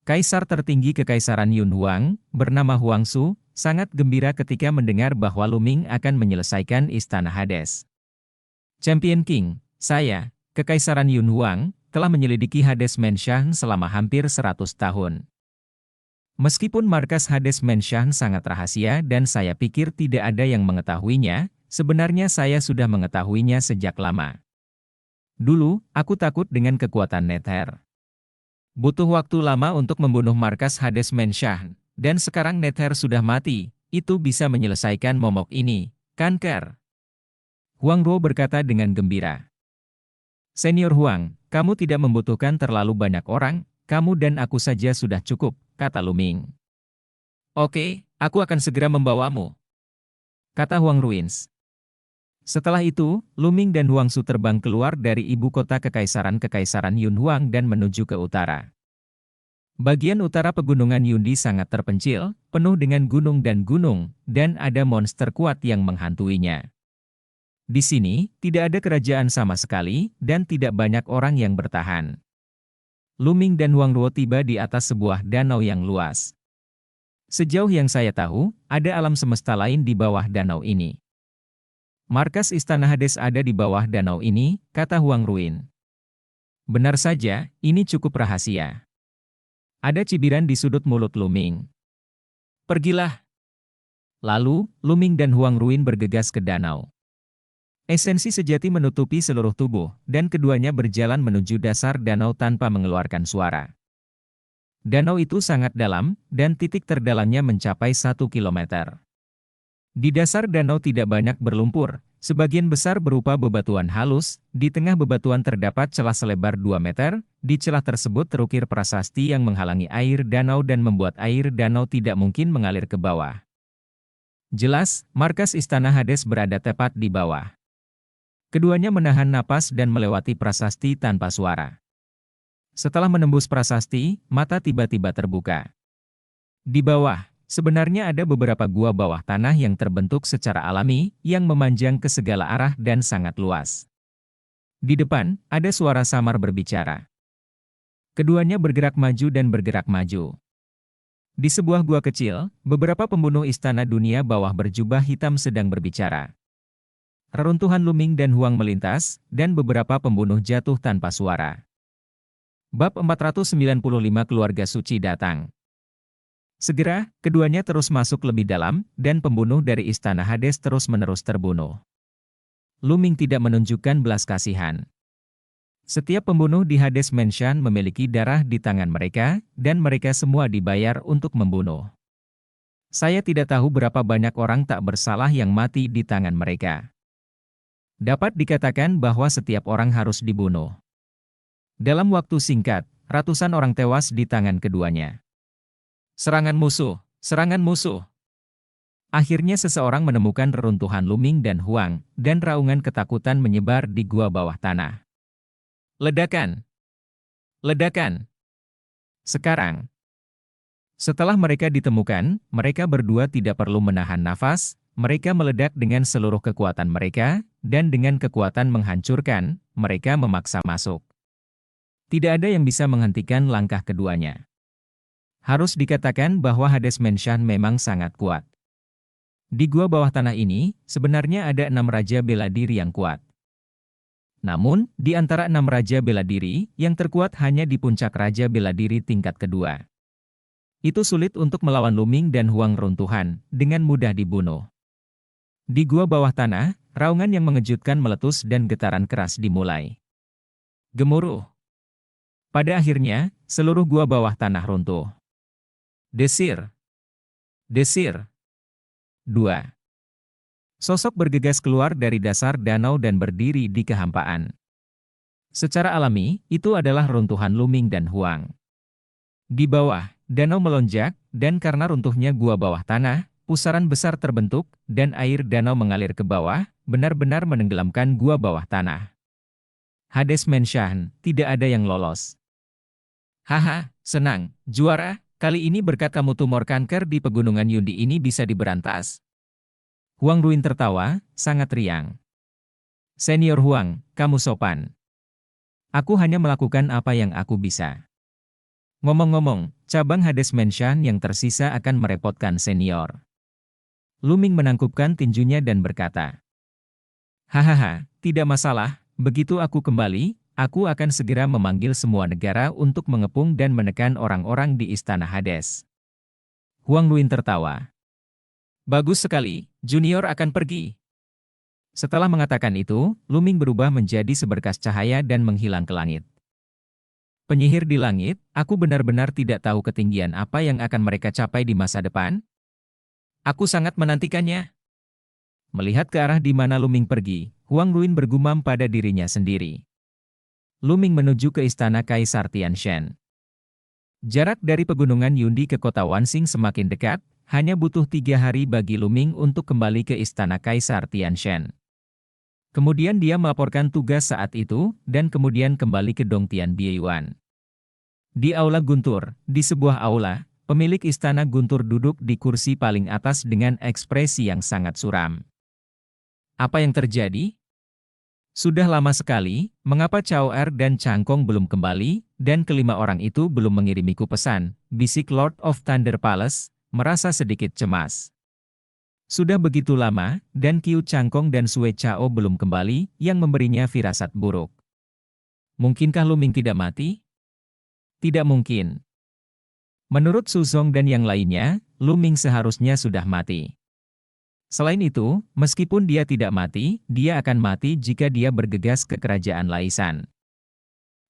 Kaisar tertinggi Kekaisaran Yunhuang, bernama Huangsu, sangat gembira ketika mendengar bahwa Lu Ming akan menyelesaikan istana Hades. Champion King, saya, Kekaisaran Yunhuang, telah menyelidiki Hades Menshah selama hampir 100 tahun. Meskipun markas Hades Menshah sangat rahasia dan saya pikir tidak ada yang mengetahuinya, sebenarnya saya sudah mengetahuinya sejak lama. Dulu, aku takut dengan kekuatan Nether. Butuh waktu lama untuk membunuh markas Hades Menshah, dan sekarang Nether sudah mati, itu bisa menyelesaikan momok ini, kan Ker? Huang Ruo berkata dengan gembira. Senior Huang, kamu tidak membutuhkan terlalu banyak orang, kamu dan aku saja sudah cukup, kata Lu Ming. Oke, aku akan segera membawamu, kata Huang Ruins. Setelah itu, Lu Ming dan Huangsu terbang keluar dari ibu kota Kekaisaran Yunhuang dan menuju ke utara. Bagian utara pegunungan Yundi sangat terpencil, penuh dengan gunung, dan ada monster kuat yang menghantuinya. Di sini, tidak ada kerajaan sama sekali, dan tidak banyak orang yang bertahan. Lu Ming dan Huang Ruo tiba di atas sebuah danau yang luas. Sejauh yang saya tahu, ada alam semesta lain di bawah danau ini. Markas Istana Hades ada di bawah danau ini, kata Huang Ruin. Benar saja, ini cukup rahasia. Ada cibiran di sudut mulut Lu Ming. Pergilah. Lalu, Lu Ming dan Huang Ruin bergegas ke danau. Esensi sejati menutupi seluruh tubuh, dan keduanya berjalan menuju dasar danau tanpa mengeluarkan suara. Danau itu sangat dalam, dan titik terdalamnya mencapai 1 kilometer. Di dasar danau tidak banyak berlumpur, sebagian besar berupa bebatuan halus, di tengah bebatuan terdapat celah selebar 2 meter, di celah tersebut terukir prasasti yang menghalangi air danau dan membuat air danau tidak mungkin mengalir ke bawah. Jelas, markas Istana Hades berada tepat di bawah. Keduanya menahan napas dan melewati prasasti tanpa suara. Setelah menembus prasasti, mata tiba-tiba terbuka. Di bawah, sebenarnya ada beberapa gua bawah tanah yang terbentuk secara alami, yang memanjang ke segala arah dan sangat luas. Di depan, ada suara samar berbicara. Keduanya bergerak maju dan bergerak maju. Di sebuah gua kecil, beberapa pembunuh istana dunia bawah berjubah hitam sedang berbicara. Reruntuhan Lu Ming dan Huang melintas, dan beberapa pembunuh jatuh tanpa suara. Bab 495 Keluarga Suci datang. Segera, keduanya terus masuk lebih dalam, dan pembunuh dari Istana Hades terus-menerus terbunuh. Lu Ming tidak menunjukkan belas kasihan. Setiap pembunuh di Hades Mansion memiliki darah di tangan mereka, dan mereka semua dibayar untuk membunuh. Saya tidak tahu berapa banyak orang tak bersalah yang mati di tangan mereka. Dapat dikatakan bahwa setiap orang harus dibunuh. Dalam waktu singkat, ratusan orang tewas di tangan keduanya. Serangan musuh, serangan musuh. Akhirnya seseorang menemukan reruntuhan Lu Ming dan Huang, dan raungan ketakutan menyebar di gua bawah tanah. Ledakan! Ledakan! Sekarang. Setelah mereka ditemukan, mereka berdua tidak perlu menahan nafas, mereka meledak dengan seluruh kekuatan mereka, dan dengan kekuatan menghancurkan, mereka memaksa masuk. Tidak ada yang bisa menghentikan langkah keduanya. Harus dikatakan bahwa Hades Mansion memang sangat kuat. Di gua bawah tanah ini, sebenarnya ada 6 raja bela diri yang kuat. Namun, di antara 6 raja bela diri, yang terkuat hanya di puncak raja bela diri tingkat kedua. Itu sulit untuk melawan Luming dan Huang runtuhan, dengan mudah dibunuh. Di gua bawah tanah, raungan yang mengejutkan meletus dan getaran keras dimulai. Gemuruh. Pada akhirnya, seluruh gua bawah tanah runtuh. Desir. Desir. 2. Sosok bergegas keluar dari dasar danau dan berdiri di kehampaan. Secara alami, itu adalah runtuhan Luming dan Huang. Di bawah, danau melonjak, dan karena runtuhnya gua bawah tanah, pusaran besar terbentuk, dan air danau mengalir ke bawah, benar-benar menenggelamkan gua bawah tanah. Hades Menshan, tidak ada yang lolos. Haha, senang, juara, kali ini berkat kamu tumor kanker di pegunungan Yundi ini bisa diberantas. Huang Ruin tertawa, sangat riang. Senior Huang, kamu sopan. Aku hanya melakukan apa yang aku bisa. Ngomong-ngomong, cabang Hades Menshan yang tersisa akan merepotkan senior. Luming menangkupkan tinjunya dan berkata, hahaha, tidak masalah, begitu aku kembali, aku akan segera memanggil semua negara untuk mengepung dan menekan orang-orang di Istana Hades. Huang Ruin tertawa. Bagus sekali, junior akan pergi. Setelah mengatakan itu, Luming berubah menjadi seberkas cahaya dan menghilang ke langit. Penyihir di langit, aku benar-benar tidak tahu ketinggian apa yang akan mereka capai di masa depan. Aku sangat menantikannya. Melihat ke arah di mana Luming pergi, Huang Ruin bergumam pada dirinya sendiri. Luming menuju ke istana Kaisar Tianshan. Jarak dari pegunungan Yundi ke kota Wanxing semakin dekat, hanya butuh 3 hari bagi Luming untuk kembali ke istana Kaisar Tianshan. Kemudian dia melaporkan tugas saat itu, dan kemudian kembali ke Dongtian Bieyuan. Di Aula Guntur, di sebuah aula, pemilik istana Guntur duduk di kursi paling atas dengan ekspresi yang sangat suram. Apa yang terjadi? Sudah lama sekali, mengapa Cao Er dan Changkong belum kembali, dan kelima orang itu belum mengirimiku pesan, bisik Lord of Thunder Palace, merasa sedikit cemas. Sudah begitu lama, dan Qiu Changkong dan Sue Chao belum kembali, yang memberinya firasat buruk. Mungkinkah Luming tidak mati? Tidak mungkin. Menurut Su Zong dan yang lainnya, Luming seharusnya sudah mati. Selain itu, meskipun dia tidak mati, dia akan mati jika dia bergegas ke kerajaan Laisan.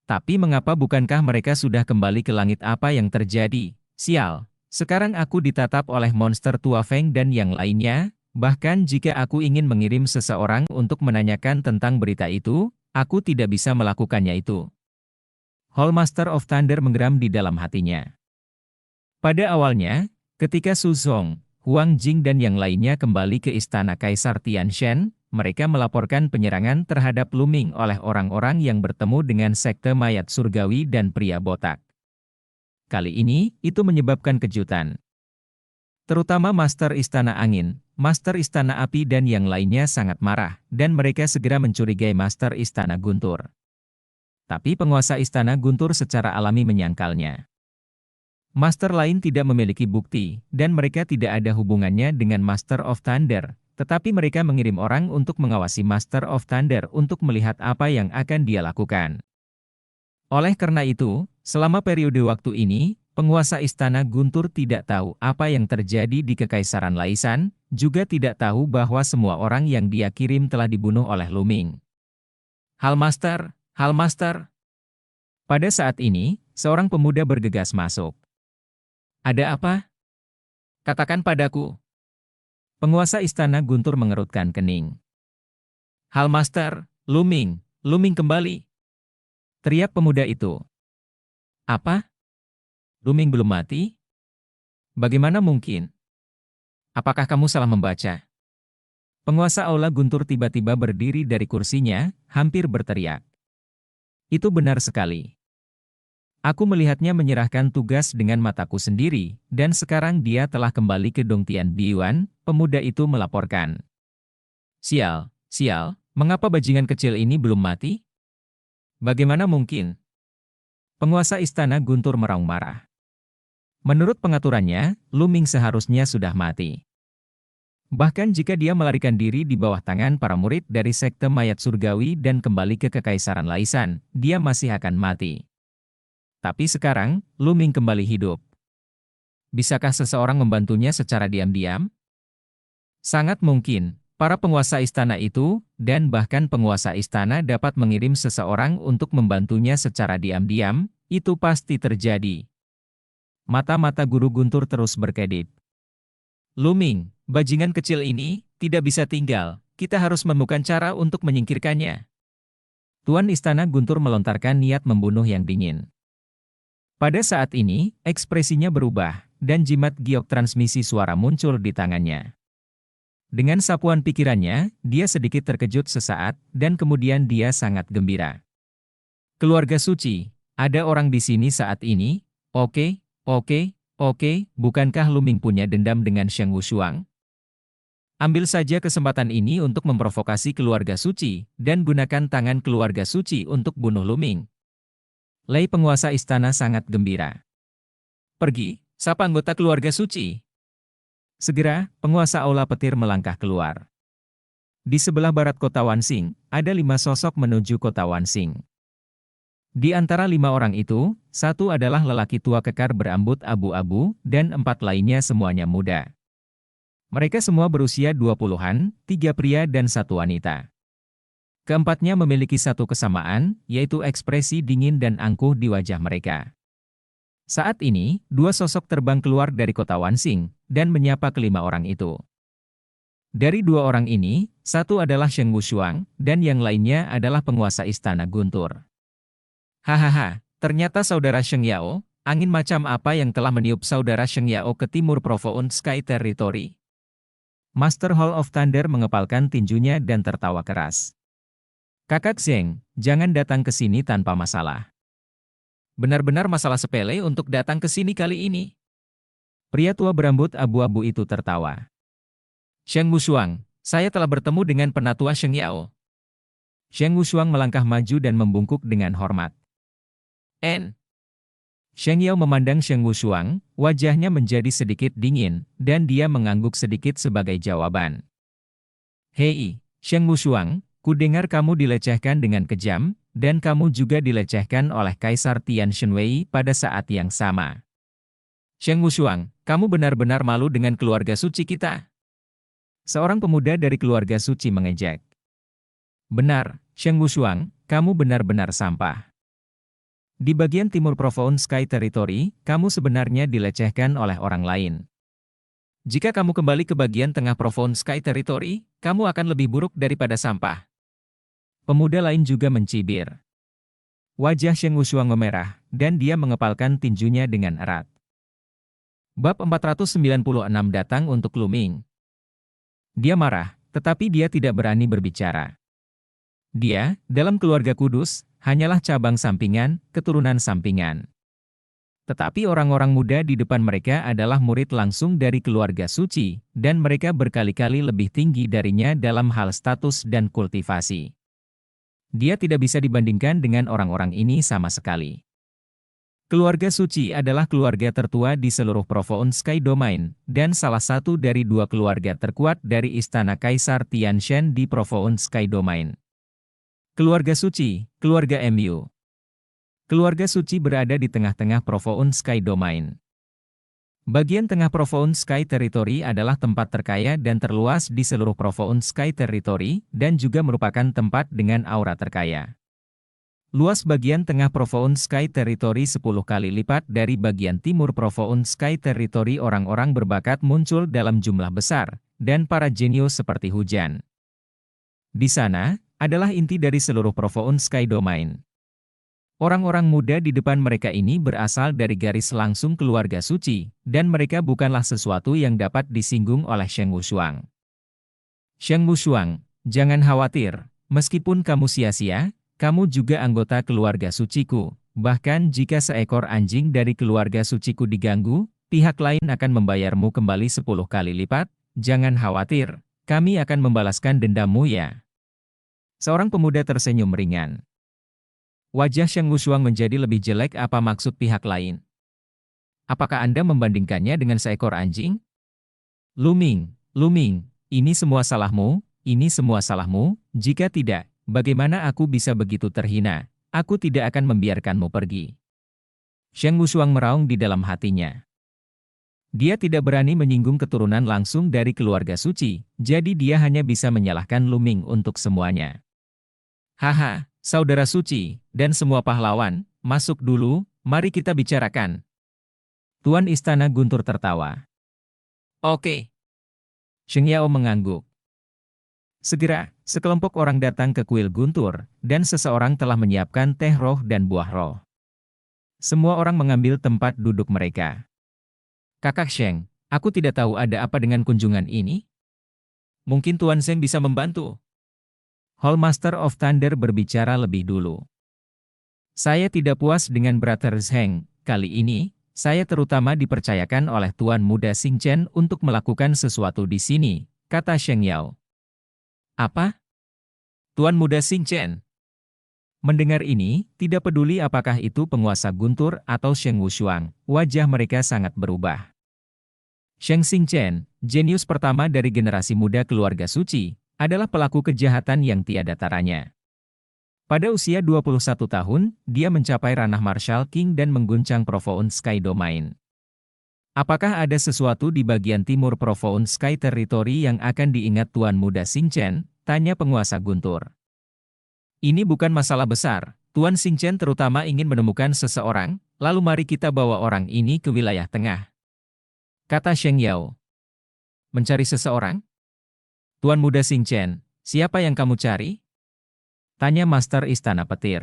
Tapi mengapa bukankah mereka sudah kembali ke langit? Apa yang terjadi? Sial! Sekarang aku ditatap oleh monster tua Feng dan yang lainnya, bahkan jika aku ingin mengirim seseorang untuk menanyakan tentang berita itu, aku tidak bisa melakukannya itu. Hall Master of Thunder menggeram di dalam hatinya. Pada awalnya, ketika Su Zong, Huang Jing dan yang lainnya kembali ke istana Kaisar Tianshan, mereka melaporkan penyerangan terhadap Luming oleh orang-orang yang bertemu dengan sekte mayat surgawi dan pria botak. Kali ini, itu menyebabkan kejutan. Terutama Master Istana Angin, Master Istana Api dan yang lainnya sangat marah, dan mereka segera mencurigai Master Istana Guntur. Tapi penguasa Istana Guntur secara alami menyangkalnya. Master lain tidak memiliki bukti, dan mereka tidak ada hubungannya dengan Master of Thunder, tetapi mereka mengirim orang untuk mengawasi Master of Thunder untuk melihat apa yang akan dia lakukan. Oleh karena itu, selama periode waktu ini, penguasa Istana Guntur tidak tahu apa yang terjadi di Kekaisaran Laisan, juga tidak tahu bahwa semua orang yang dia kirim telah dibunuh oleh Luming. Hall Master, Hall Master. Pada saat ini, seorang pemuda bergegas masuk. Ada apa? Katakan padaku. Penguasa Istana Guntur mengerutkan kening. Hall Master, Luming, Luming kembali. Teriak pemuda itu. Apa? Luming belum mati? Bagaimana mungkin? Apakah kamu salah membaca? Penguasa Aula Guntur tiba-tiba berdiri dari kursinya, hampir berteriak. Itu benar sekali. Aku melihatnya menyerahkan tugas dengan mataku sendiri, dan sekarang dia telah kembali ke Dongtian Bieyuan, pemuda itu melaporkan. Sial, sial, mengapa bajingan kecil ini belum mati? Bagaimana mungkin? Penguasa Istana Guntur meraung marah. Menurut pengaturannya, Luming seharusnya sudah mati. Bahkan jika dia melarikan diri di bawah tangan para murid dari sekte mayat surgawi dan kembali ke Kekaisaran Laisan, dia masih akan mati. Tapi sekarang, Luming kembali hidup. Bisakah seseorang membantunya secara diam-diam? Sangat mungkin. Para penguasa istana itu, dan bahkan penguasa istana dapat mengirim seseorang untuk membantunya secara diam-diam, itu pasti terjadi. Mata-mata Guru Guntur terus berkedip. Luming, bajingan kecil ini, tidak bisa tinggal. Kita harus menemukan cara untuk menyingkirkannya. Tuan Istana Guntur melontarkan niat membunuh yang dingin. Pada saat ini, ekspresinya berubah, dan jimat giok transmisi suara muncul di tangannya. Dengan sapuan pikirannya, dia sedikit terkejut sesaat, dan kemudian dia sangat gembira. Keluarga suci, ada orang di sini saat ini? Oke, bukankah Luming punya dendam dengan Sheng Wushuang? Ambil saja kesempatan ini untuk memprovokasi keluarga suci, dan gunakan tangan keluarga suci untuk bunuh Luming. Lei penguasa istana sangat gembira. Pergi, sapa anggota keluarga suci. Segera, penguasa aula petir melangkah keluar. Di sebelah barat kota Wansing, ada 5 sosok menuju kota Wansing. Di antara 5 orang itu, 1 adalah lelaki tua kekar berambut abu-abu, dan 4 lainnya semuanya muda. Mereka semua berusia 20-an, 3 pria dan 1 wanita. Keempatnya memiliki satu kesamaan, yaitu ekspresi dingin dan angkuh di wajah mereka. Saat ini, 2 sosok terbang keluar dari kota Wansing, dan menyapa kelima orang itu. Dari 2 orang ini, 1 adalah Sheng Wushuang, dan yang lainnya adalah penguasa istana Guntur. Hahaha, ternyata saudara Sheng Yao, angin macam apa yang telah meniup saudara Sheng Yao ke timur Profound Sky Territory? Master Hall of Thunder mengepalkan tinjunya dan tertawa keras. Kakak Zheng, jangan datang ke sini tanpa masalah. Benar-benar masalah sepele untuk datang ke sini kali ini. Pria tua berambut abu-abu itu tertawa. Sheng Wushuang, saya telah bertemu dengan penatua Sheng Yao. Sheng Wushuang melangkah maju dan membungkuk dengan hormat. Sheng Yao memandang Sheng Wushuang, wajahnya menjadi sedikit dingin, dan dia mengangguk sedikit sebagai jawaban. Hei, Sheng Wushuang, ku dengar kamu dilecehkan dengan kejam, dan kamu juga dilecehkan oleh Kaisar Tian Shenwei pada saat yang sama. Sheng Wushuang, kamu benar-benar malu dengan keluarga suci kita. Seorang pemuda dari keluarga suci mengejek. Benar, Sheng Wushuang, kamu benar-benar sampah. Di bagian timur Profound Sky Territory, kamu sebenarnya dilecehkan oleh orang lain. Jika kamu kembali ke bagian tengah Profound Sky Territory, kamu akan lebih buruk daripada sampah. Pemuda lain juga mencibir. Wajah Sheng Wushuang memerah, dan dia mengepalkan tinjunya dengan erat. Bab 496 datang untuk Luming. Dia marah, tetapi dia tidak berani berbicara. Dia, dalam keluarga kudus, hanyalah cabang sampingan, keturunan sampingan. Tetapi orang-orang muda di depan mereka adalah murid langsung dari keluarga suci, dan mereka berkali-kali lebih tinggi darinya dalam hal status dan kultivasi. Dia tidak bisa dibandingkan dengan orang-orang ini sama sekali. Keluarga suci adalah keluarga tertua di seluruh Profound Sky Domain, dan salah satu dari 2 keluarga terkuat dari Istana Kaisar Tianshan di Profound Sky Domain. Keluarga suci, keluarga MU. Keluarga suci berada di tengah-tengah Profound Sky Domain. Bagian tengah Profound Sky Territory adalah tempat terkaya dan terluas di seluruh Profound Sky Territory, dan juga merupakan tempat dengan aura terkaya. Luas bagian tengah Profound Sky Territory 10 kali lipat dari bagian timur Profound Sky Territory. Orang-orang berbakat muncul dalam jumlah besar, dan para jenius seperti hujan. Di sana, adalah inti dari seluruh Profound Sky Domain. Orang-orang muda di depan mereka ini berasal dari garis langsung keluarga suci, dan mereka bukanlah sesuatu yang dapat disinggung oleh Sheng Wushuang. Sheng Wushuang, jangan khawatir, meskipun kamu sia-sia, kamu juga anggota keluarga suciku. Bahkan jika seekor anjing dari keluarga suciku diganggu, pihak lain akan membayarmu kembali 10 kali lipat. Jangan khawatir, kami akan membalaskan dendammu ya. Seorang pemuda tersenyum ringan. Wajah Sheng Wushuang menjadi lebih jelek. Apa maksud pihak lain? Apakah Anda membandingkannya dengan seekor anjing? Luming, ini semua salahmu, ini semua salahmu. Jika tidak, bagaimana aku bisa begitu terhina? Aku tidak akan membiarkanmu pergi. Sheng Wushuang meraung di dalam hatinya. Dia tidak berani menyinggung keturunan langsung dari keluarga suci, jadi dia hanya bisa menyalahkan Luming untuk semuanya. Haha, saudara suci, dan semua pahlawan, masuk dulu, mari kita bicarakan. Tuan Istana Guntur tertawa. Oke. Sheng Yao mengangguk. Segera, sekelompok orang datang ke kuil Guntur, dan seseorang telah menyiapkan teh roh dan buah roh. Semua orang mengambil tempat duduk mereka. Kakak Sheng, aku tidak tahu ada apa dengan kunjungan ini. Mungkin Tuan Sheng bisa membantu. Hall Master of Thunder berbicara lebih dulu. Saya tidak puas dengan Brother Sheng. Kali ini, saya terutama dipercayakan oleh Tuan Muda Xing Chen untuk melakukan sesuatu di sini, kata Sheng Yao. Apa? Tuan Muda Xing Chen. Mendengar ini, tidak peduli apakah itu penguasa Guntur atau Sheng Wushuang, wajah mereka sangat berubah. Sheng Xing Chen, jenius pertama dari generasi muda keluarga suci, adalah pelaku kejahatan yang tiada taranya. Pada usia 21 tahun, dia mencapai ranah Marshal King dan mengguncang Profound Sky Domain. Apakah ada sesuatu di bagian timur Profound Sky Territory yang akan diingat Tuan Muda Xing Chen? Tanya penguasa Guntur. Ini bukan masalah besar, Tuan Xing Chen terutama ingin menemukan seseorang, lalu mari kita bawa orang ini ke wilayah tengah. Kata Sheng Yao. Mencari seseorang? Tuan Muda Xing Chen, siapa yang kamu cari? Tanya Master Istana Petir.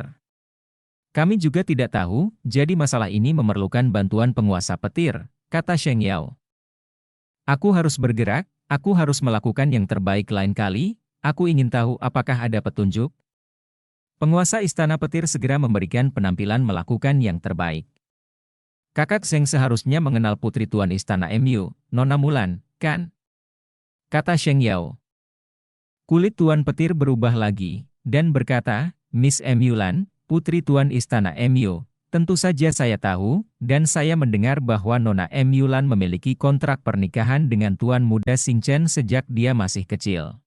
Kami juga tidak tahu, jadi masalah ini memerlukan bantuan penguasa petir, kata Sheng Yao. Aku harus bergerak, aku harus melakukan yang terbaik lain kali, aku ingin tahu apakah ada petunjuk. Penguasa Istana Petir segera memberikan penampilan melakukan yang terbaik. Kakak Sheng seharusnya mengenal putri Tuan Istana MU, Nona Mulan, kan? Kata Sheng Yao. Kulit Tuan Petir berubah lagi, dan berkata, Miss Mulan, putri Tuan Istana MU, tentu saja saya tahu, dan saya mendengar bahwa Nona Mulan memiliki kontrak pernikahan dengan Tuan Muda Xing Chen sejak dia masih kecil.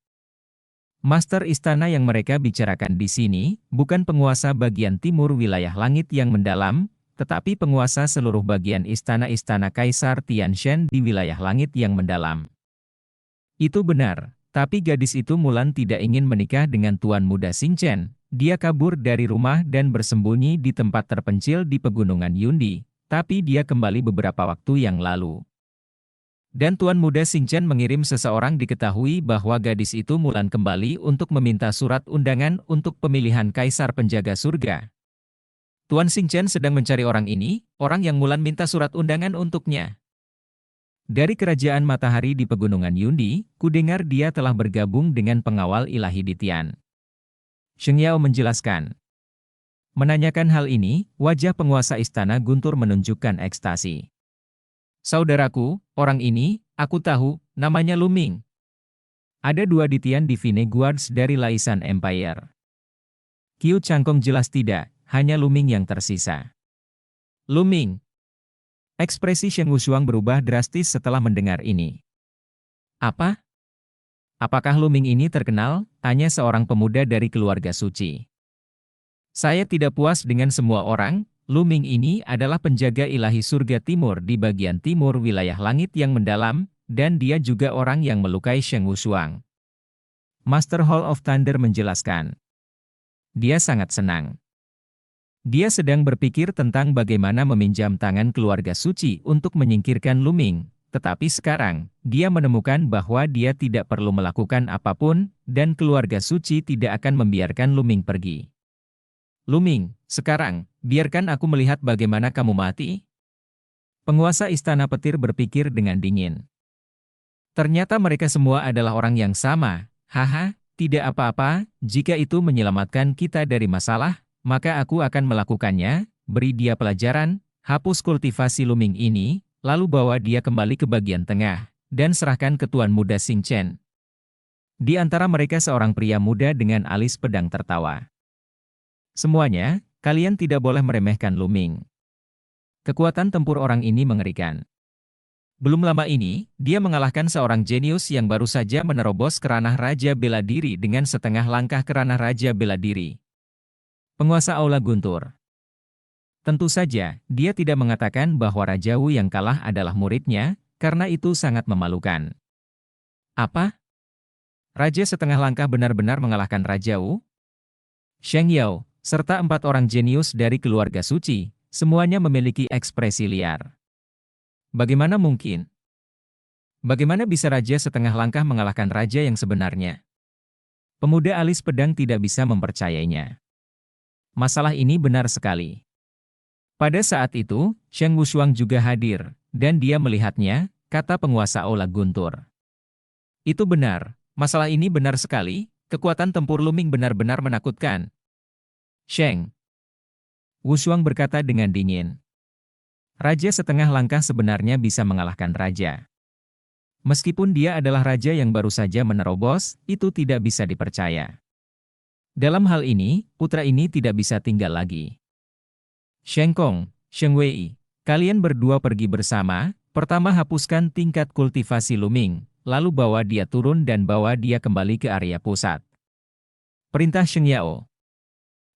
Master Istana yang mereka bicarakan di sini, bukan penguasa bagian timur wilayah langit yang mendalam, tetapi penguasa seluruh bagian istana-istana Kaisar Tianshan di wilayah langit yang mendalam. Itu benar, tapi gadis itu Mulan tidak ingin menikah dengan Tuan Muda Xing Chen. Dia kabur dari rumah dan bersembunyi di tempat terpencil di pegunungan Yundi, tapi dia kembali beberapa waktu yang lalu. Dan Tuan Muda Xing Chen mengirim seseorang diketahui bahwa gadis itu Mulan kembali untuk meminta surat undangan untuk pemilihan Kaisar Penjaga Surga. Tuan Xing Chen sedang mencari orang ini, orang yang Mulan minta surat undangan untuknya. Dari kerajaan matahari di pegunungan Yundi, kudengar dia telah bergabung dengan pengawal ilahi di Tian. Sheng Yao menjelaskan. Menanyakan hal ini, wajah penguasa istana Guntur menunjukkan ekstasi. Saudaraku, orang ini, aku tahu, namanya Luming. Ada dua di Tian Divine Guards dari Laisan Empire. Qiu Changkong jelas tidak, hanya Luming yang tersisa. Luming. Ekspresi Sheng Wushuang berubah drastis setelah mendengar ini. Apa? Apakah Luming ini terkenal? Tanya seorang pemuda dari keluarga suci. Saya tidak puas dengan semua orang, Luming ini adalah penjaga ilahi surga timur di bagian timur wilayah langit yang mendalam, dan dia juga orang yang melukai Sheng Wushuang. Master Hall of Thunder menjelaskan. Dia sangat senang. Dia sedang berpikir tentang bagaimana meminjam tangan keluarga suci untuk menyingkirkan Luming. Tetapi sekarang, dia menemukan bahwa dia tidak perlu melakukan apapun, dan keluarga suci tidak akan membiarkan Luming pergi. Luming, sekarang, biarkan aku melihat bagaimana kamu mati. Penguasa Istana Petir berpikir dengan dingin. Ternyata mereka semua adalah orang yang sama. Haha, tidak apa-apa, jika itu menyelamatkan kita dari masalah, maka aku akan melakukannya, beri dia pelajaran, hapus kultivasi Luming ini, lalu bawa dia kembali ke bagian tengah, dan serahkan ke Tuan Muda Xing Chen. Di antara mereka seorang pria muda dengan alis pedang tertawa. Semuanya, kalian tidak boleh meremehkan Luming. Kekuatan tempur orang ini mengerikan. Belum lama ini, dia mengalahkan seorang jenius yang baru saja menerobos ke ranah Raja Bela Diri dengan setengah langkah ke ranah Raja Bela Diri. Penguasa Aula Guntur. Tentu saja, dia tidak mengatakan bahwa Raja Wu yang kalah adalah muridnya, karena itu sangat memalukan. Apa? Raja setengah langkah benar-benar mengalahkan Raja Wu? Sheng Yao, serta 4 orang jenius dari keluarga suci, semuanya memiliki ekspresi liar. Bagaimana mungkin? Bagaimana bisa Raja setengah langkah mengalahkan Raja yang sebenarnya? Pemuda alis pedang tidak bisa mempercayainya. Masalah ini benar sekali. Pada saat itu, Sheng Wushuang juga hadir, dan dia melihatnya, kata penguasa Aula Guntur. Itu benar, masalah ini benar sekali, kekuatan tempur Luming benar-benar menakutkan. Sheng. Wushuang berkata dengan dingin. Raja setengah langkah sebenarnya bisa mengalahkan Raja. Meskipun dia adalah raja yang baru saja menerobos, itu tidak bisa dipercaya. Dalam hal ini, putra ini tidak bisa tinggal lagi. Sheng Kong, Sheng Wei, kalian berdua pergi bersama, pertama hapuskan tingkat kultivasi Luming, lalu bawa dia turun dan bawa dia kembali ke area pusat. Perintah Sheng Yao.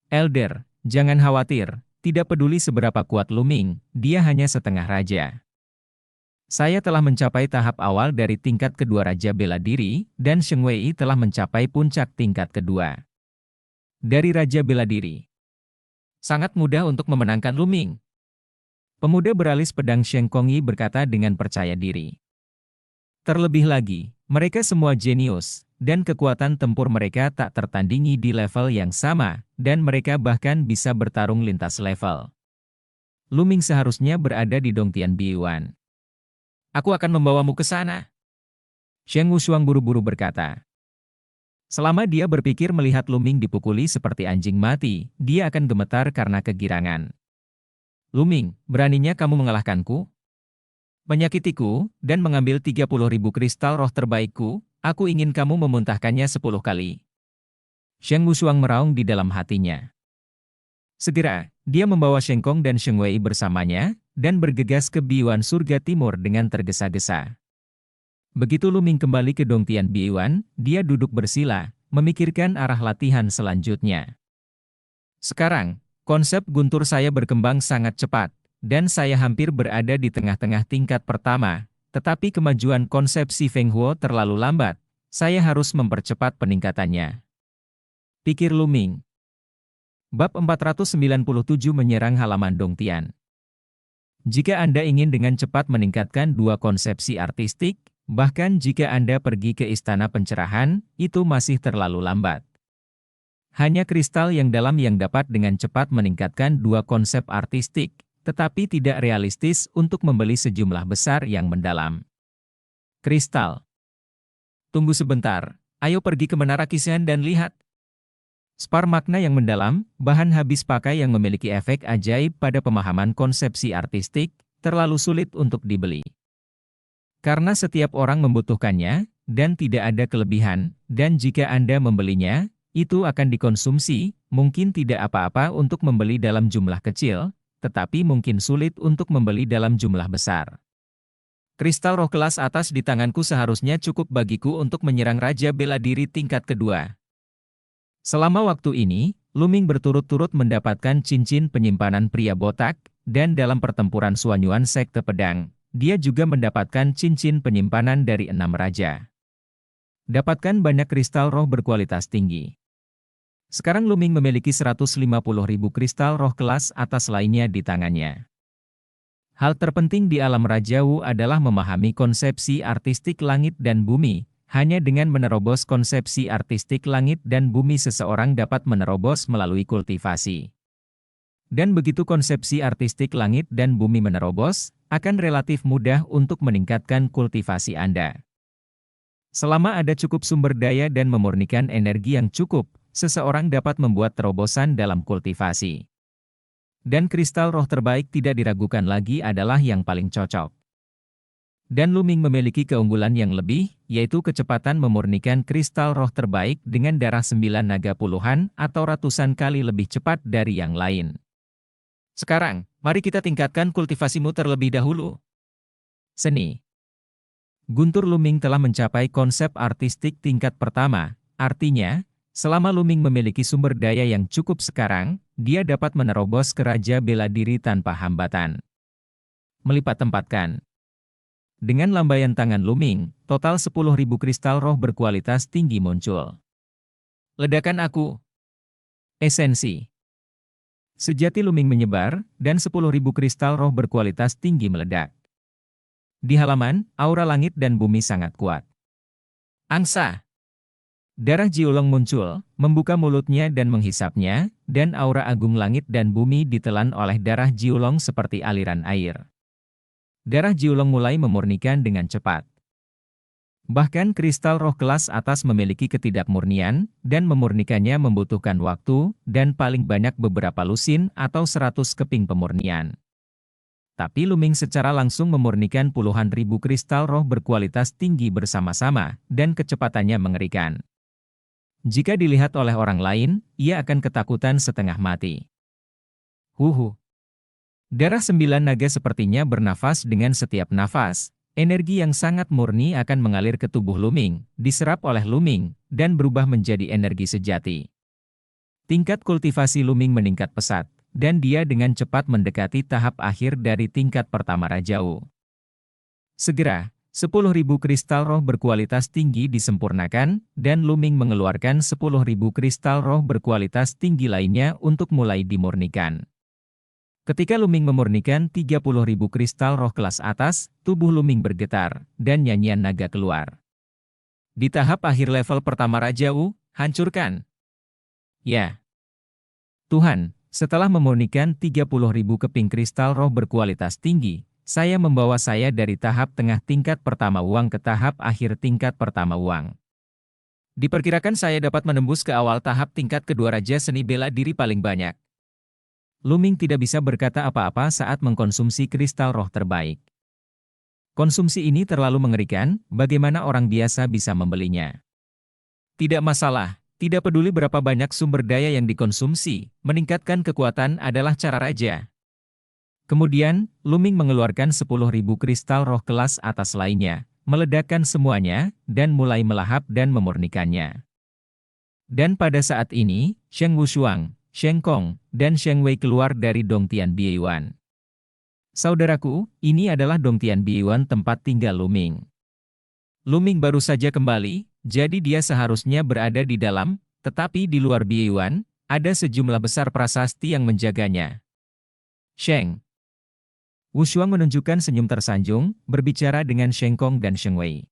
Elder, jangan khawatir, tidak peduli seberapa kuat Luming, dia hanya setengah raja. Saya telah mencapai tahap awal dari tingkat kedua Raja Bela Diri, dan Sheng Wei telah mencapai puncak tingkat kedua. Dari Raja Bela Diri. Sangat mudah untuk memenangkan Luming. Pemuda beralis pedang Sheng Kongyi berkata dengan percaya diri. Terlebih lagi, mereka semua jenius, dan kekuatan tempur mereka tak tertandingi di level yang sama, dan mereka bahkan bisa bertarung lintas level. Luming seharusnya berada di Dongtian Biyuan. Aku akan membawamu ke sana. Sheng Wushuang buru-buru berkata. Selama dia berpikir melihat Luming dipukuli seperti anjing mati, dia akan gemetar karena kegirangan. Luming, beraninya kamu mengalahkanku? Menyakitiku, dan mengambil 30.000 kristal roh terbaikku, aku ingin kamu memuntahkannya 10 kali. Sheng Wushuang meraung di dalam hatinya. Segera, dia membawa Sheng Kong dan Sheng Wei bersamanya, dan bergegas ke Biyuan Surga Timur dengan tergesa-gesa. Begitu Luming kembali ke Dongtian Biyuan, dia duduk bersila, memikirkan arah latihan selanjutnya. Sekarang, konsep guntur saya berkembang sangat cepat, dan saya hampir berada di tengah-tengah tingkat pertama, tetapi kemajuan konsep Si Feng Huo terlalu lambat, saya harus mempercepat peningkatannya. Pikir Luming. Bab 497 menyerang halaman Dongtian. Jika Anda ingin dengan cepat meningkatkan dua konsepsi artistik, bahkan jika Anda pergi ke Istana Pencerahan, itu masih terlalu lambat. Hanya kristal yang dalam yang dapat dengan cepat meningkatkan dua konsep artistik, tetapi tidak realistis untuk membeli sejumlah besar yang mendalam. Kristal. Tunggu sebentar, ayo pergi ke Menara Kisan dan lihat. Spar makna yang mendalam, bahan habis pakai yang memiliki efek ajaib pada pemahaman konsepsi artistik, terlalu sulit untuk dibeli. Karena setiap orang membutuhkannya, dan tidak ada kelebihan, dan jika Anda membelinya, itu akan dikonsumsi, mungkin tidak apa-apa untuk membeli dalam jumlah kecil, tetapi mungkin sulit untuk membeli dalam jumlah besar. Kristal roh kelas atas di tanganku seharusnya cukup bagiku untuk menyerang Raja Bela Diri tingkat kedua. Selama waktu ini, Luming berturut-turut mendapatkan cincin penyimpanan pria botak, dan dalam pertempuran Suanyuan Sekte Pedang, dia juga mendapatkan cincin penyimpanan dari 6 raja. Dapatkan banyak kristal roh berkualitas tinggi. Sekarang Luming memiliki 150.000 kristal roh kelas atas lainnya di tangannya. Hal terpenting di alam Raja Wu adalah memahami konsepsi artistik langit dan bumi. Hanya dengan menerobos konsepsi artistik langit dan bumi seseorang dapat menerobos melalui kultivasi. Dan begitu konsepsi artistik langit dan bumi menerobos, akan relatif mudah untuk meningkatkan kultivasi Anda. Selama ada cukup sumber daya dan memurnikan energi yang cukup, seseorang dapat membuat terobosan dalam kultivasi. Dan kristal roh terbaik tidak diragukan lagi adalah yang paling cocok. Dan Luming memiliki keunggulan yang lebih, yaitu kecepatan memurnikan kristal roh terbaik dengan darah 9 naga puluhan atau ratusan kali lebih cepat dari yang lain. Sekarang, mari kita tingkatkan kultivasimu terlebih dahulu. Seni. Guntur Luming telah mencapai konsep artistik tingkat pertama, artinya, selama Luming memiliki sumber daya yang cukup sekarang, dia dapat menerobos ke Raja Bela Diri tanpa hambatan. Melipat tempatkan. Dengan lambaian tangan Luming, total 10.000 kristal roh berkualitas tinggi muncul. Ledakan aku. Esensi. Sejati Luming menyebar, dan 10.000 kristal roh berkualitas tinggi meledak. Di halaman, aura langit dan bumi sangat kuat. Angsa. Darah Jiulong muncul, membuka mulutnya dan menghisapnya, dan aura agung langit dan bumi ditelan oleh darah Jiulong seperti aliran air. Darah Jiulong mulai memurnikan dengan cepat. Bahkan kristal roh kelas atas memiliki ketidakmurnian, dan memurnikannya membutuhkan waktu, dan paling banyak beberapa lusin atau 100 keping pemurnian. Tapi Luming secara langsung memurnikan puluhan ribu kristal roh berkualitas tinggi bersama-sama, dan kecepatannya mengerikan. Jika dilihat oleh orang lain, ia akan ketakutan setengah mati. Huhu. Darah 9 naga sepertinya bernafas dengan setiap nafas. Energi yang sangat murni akan mengalir ke tubuh Luming, diserap oleh Luming, dan berubah menjadi energi sejati. Tingkat kultivasi Luming meningkat pesat, dan dia dengan cepat mendekati tahap akhir dari tingkat pertama Rajau. Segera, 10.000 kristal roh berkualitas tinggi disempurnakan, dan Luming mengeluarkan 10.000 kristal roh berkualitas tinggi lainnya untuk mulai dimurnikan. Ketika Luming memurnikan 30.000 kristal roh kelas atas, tubuh Luming bergetar, dan nyanyian naga keluar. Di tahap akhir level pertama Rajau, hancurkan. Ya. Tuhan, setelah memurnikan 30.000 keping kristal roh berkualitas tinggi, saya membawa saya dari tahap tengah tingkat pertama uang ke tahap akhir tingkat pertama uang. Diperkirakan saya dapat menembus ke awal tahap tingkat kedua Raja Seni Bela Diri paling banyak. Luming tidak bisa berkata apa-apa saat mengkonsumsi kristal roh terbaik. Konsumsi ini terlalu mengerikan, bagaimana orang biasa bisa membelinya? Tidak masalah, tidak peduli berapa banyak sumber daya yang dikonsumsi, meningkatkan kekuatan adalah cara raja. Kemudian, Luming mengeluarkan 10.000 kristal roh kelas atas lainnya, meledakkan semuanya, dan mulai melahap dan memurnikannya. Dan pada saat ini, Sheng Wushuang, Sheng Kong, dan Sheng Wei keluar dari Dongtian Bieyuan. Saudaraku, ini adalah Dongtian Bieyuan tempat tinggal Luming. Luming baru saja kembali, jadi dia seharusnya berada di dalam, tetapi di luar Bieyuan, ada sejumlah besar prasasti yang menjaganya. Sheng. Wushuang menunjukkan senyum tersanjung, berbicara dengan Sheng Kong dan Sheng Wei.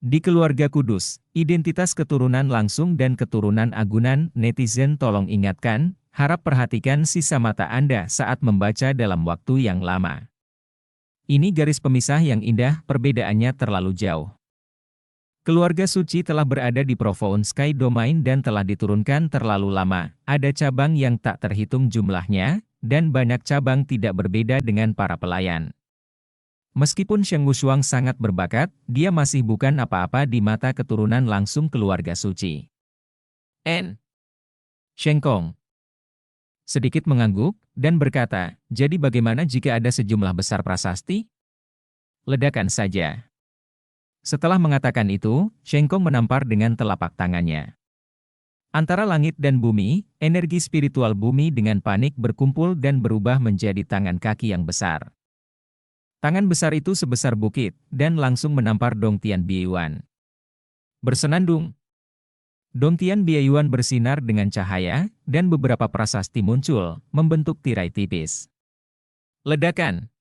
Di keluarga kudus, identitas keturunan langsung dan keturunan agunan, netizen tolong ingatkan, harap perhatikan sisa mata Anda saat membaca dalam waktu yang lama. Ini garis pemisah yang indah, perbedaannya terlalu jauh. Keluarga suci telah berada di Profound Sky Domain dan telah diturunkan terlalu lama, ada cabang yang tak terhitung jumlahnya, dan banyak cabang tidak berbeda dengan para pelayan. Meskipun Sheng Wushuang sangat berbakat, dia masih bukan apa-apa di mata keturunan langsung keluarga suci. Sheng Kong sedikit mengangguk, dan berkata, jadi bagaimana jika ada sejumlah besar prasasti? Ledakan saja. Setelah mengatakan itu, Sheng Kong menampar dengan telapak tangannya. Antara langit dan bumi, energi spiritual bumi dengan panik berkumpul dan berubah menjadi tangan kaki yang besar. Tangan besar itu sebesar bukit, dan langsung menampar Dongtian Bieyuan. Bersenandung. Dongtian Bieyuan bersinar dengan cahaya, dan beberapa prasasti muncul, membentuk tirai tipis. Ledakan.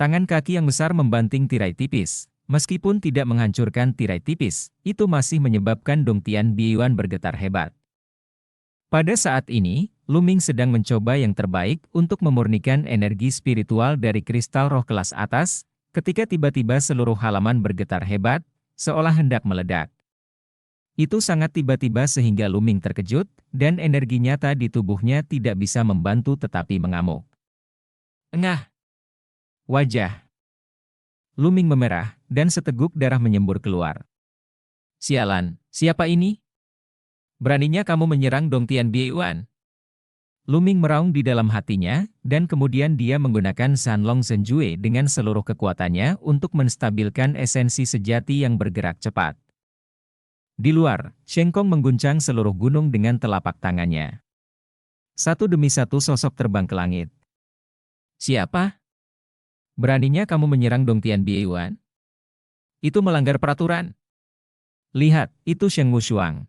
Tangan kaki yang besar membanting tirai tipis. Meskipun tidak menghancurkan tirai tipis, itu masih menyebabkan Dongtian Bieyuan bergetar hebat. Pada saat ini, Luming sedang mencoba yang terbaik untuk memurnikan energi spiritual dari kristal roh kelas atas, ketika tiba-tiba seluruh halaman bergetar hebat, seolah hendak meledak. Itu sangat tiba-tiba sehingga Luming terkejut, dan energi nyata di tubuhnya tidak bisa membantu tetapi mengamuk. Engah. Wajah Luming memerah, dan seteguk darah menyembur keluar. Sialan, siapa ini? Beraninya kamu menyerang Dongtian Bieyuan? Luming meraung di dalam hatinya, dan kemudian dia menggunakan Sanlong Zhenjue dengan seluruh kekuatannya untuk menstabilkan esensi sejati yang bergerak cepat. Di luar, Sheng Kong mengguncang seluruh gunung dengan telapak tangannya. Satu demi satu sosok terbang ke langit. Siapa? Beraninya kamu menyerang Dongtian Bieyuan? Itu melanggar peraturan. Lihat, itu Sheng Wushuang.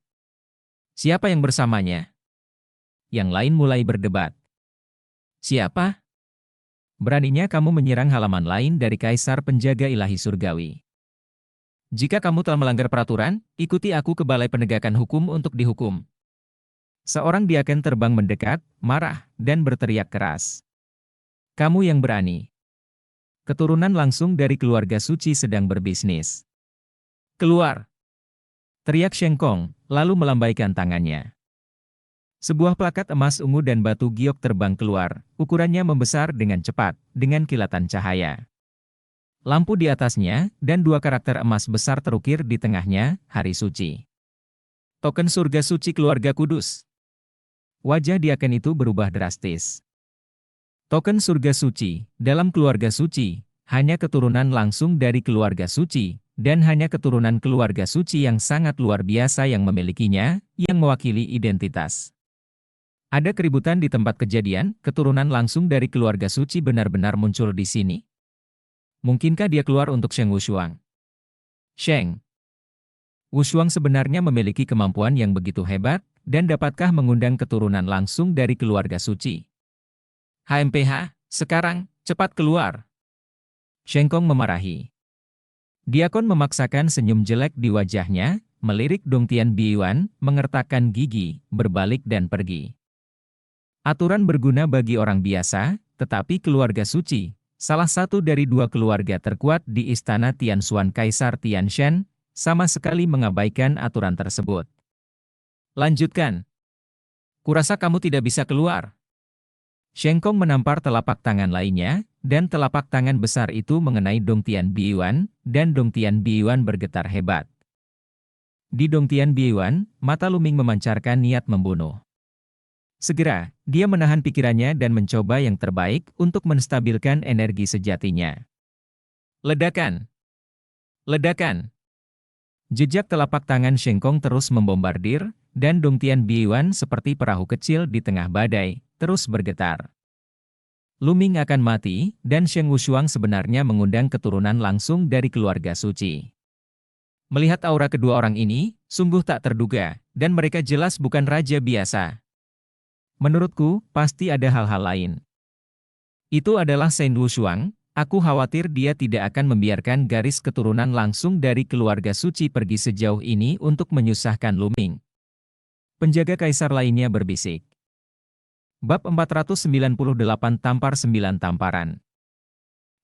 Siapa yang bersamanya? Yang lain mulai berdebat. Siapa? Beraninya kamu menyerang halaman lain dari Kaisar Penjaga Ilahi Surgawi. Jika kamu telah melanggar peraturan, ikuti aku ke Balai Penegakan Hukum untuk dihukum. Seorang diaken terbang mendekat, marah, dan berteriak keras. Kamu yang berani. Keturunan langsung dari keluarga suci sedang berbisnis. Keluar! Teriak Sheng Kong, lalu melambaikan tangannya. Sebuah plakat emas ungu dan batu giok terbang keluar, ukurannya membesar dengan cepat, dengan kilatan cahaya. Lampu di atasnya, dan dua karakter emas besar terukir di tengahnya, Hari Suci. Token surga suci keluarga kudus. Wajah diaken itu berubah drastis. Token surga suci, dalam keluarga suci, hanya keturunan langsung dari keluarga suci, dan hanya keturunan keluarga suci yang sangat luar biasa yang memilikinya, yang mewakili identitas. Ada keributan di tempat kejadian, keturunan langsung dari keluarga suci benar-benar muncul di sini. Mungkinkah dia keluar untuk Sheng Wushuang? Sheng Wushuang sebenarnya memiliki kemampuan yang begitu hebat, dan dapatkah mengundang keturunan langsung dari keluarga suci? HMPH, sekarang, cepat keluar! Sheng Kong memarahi. Diakon memaksakan senyum jelek di wajahnya, melirik Dongtian Bieyuan, mengertakkan gigi, berbalik dan pergi. Aturan berguna bagi orang biasa, tetapi keluarga suci, salah satu dari dua keluarga terkuat di istana Tianshuan Kaisar Tianshan, sama sekali mengabaikan aturan tersebut. Lanjutkan. Kurasa kamu tidak bisa keluar. Sheng Kong menampar telapak tangan lainnya, dan telapak tangan besar itu mengenai Dongtian Bieyuan, dan Dongtian Bieyuan bergetar hebat. Di Dongtian Bieyuan, mata Luming memancarkan niat membunuh. Segera, dia menahan pikirannya dan mencoba yang terbaik untuk menstabilkan energi sejatinya. Ledakan! Ledakan! Jejak telapak tangan Sheng Kong terus membombardir, dan Dongtian Bieyuan seperti perahu kecil di tengah badai, terus bergetar. Luming akan mati, dan Sheng Wushuang sebenarnya mengundang keturunan langsung dari keluarga suci. Melihat aura kedua orang ini, sungguh tak terduga, dan mereka jelas bukan raja biasa. Menurutku, pasti ada hal-hal lain. Itu adalah Sheng Wushuang. Aku khawatir dia tidak akan membiarkan garis keturunan langsung dari keluarga suci pergi sejauh ini untuk menyusahkan Luming. Penjaga kaisar lainnya berbisik. Bab 498 Tampar 9 Tamparan.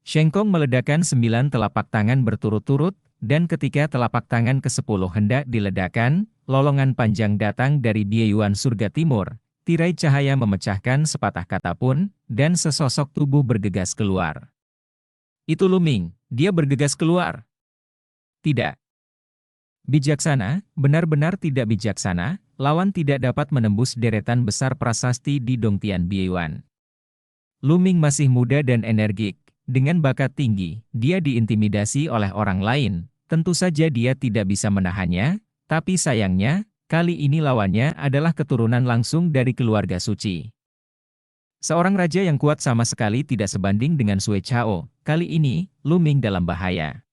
Sheng Kong meledakkan 9 telapak tangan berturut-turut, dan ketika telapak tangan ke-10 hendak diledakkan, lolongan panjang datang dari Bieyuan Surga Timur, tirai cahaya memecahkan sepatah kata pun, dan sesosok tubuh bergegas keluar. Itu Luming, dia bergegas keluar. Tidak. Bijaksana, benar-benar tidak bijaksana, lawan tidak dapat menembus deretan besar prasasti di Dongtian Bieyuan. Luming masih muda dan energik, dengan bakat tinggi, dia diintimidasi oleh orang lain, tentu saja dia tidak bisa menahannya, tapi sayangnya, kali ini lawannya adalah keturunan langsung dari keluarga suci. Seorang raja yang kuat sama sekali tidak sebanding dengan Sui Chao, kali ini, Luming dalam bahaya.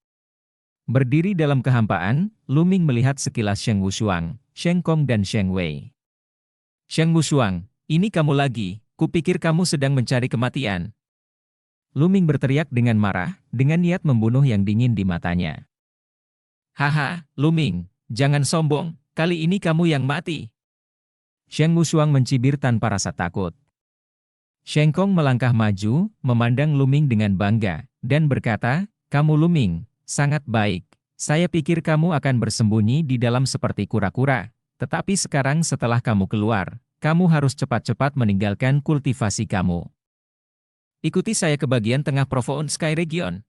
Berdiri dalam kehampaan, Luming melihat sekilas Sheng Wushuang, Sheng Kong dan Sheng Wei. Sheng Wushuang, ini kamu lagi, kupikir kamu sedang mencari kematian. Luming berteriak dengan marah, dengan niat membunuh yang dingin di matanya. Haha, Luming, jangan sombong, kali ini kamu yang mati. Sheng Wushuang mencibir tanpa rasa takut. Sheng Kong melangkah maju, memandang Luming dengan bangga, dan berkata, kamu Luming, sangat baik. Saya pikir kamu akan bersembunyi di dalam seperti kura-kura, tetapi sekarang setelah kamu keluar, kamu harus cepat-cepat meninggalkan kultivasi kamu. Ikuti saya ke bagian tengah Profound Sky Region.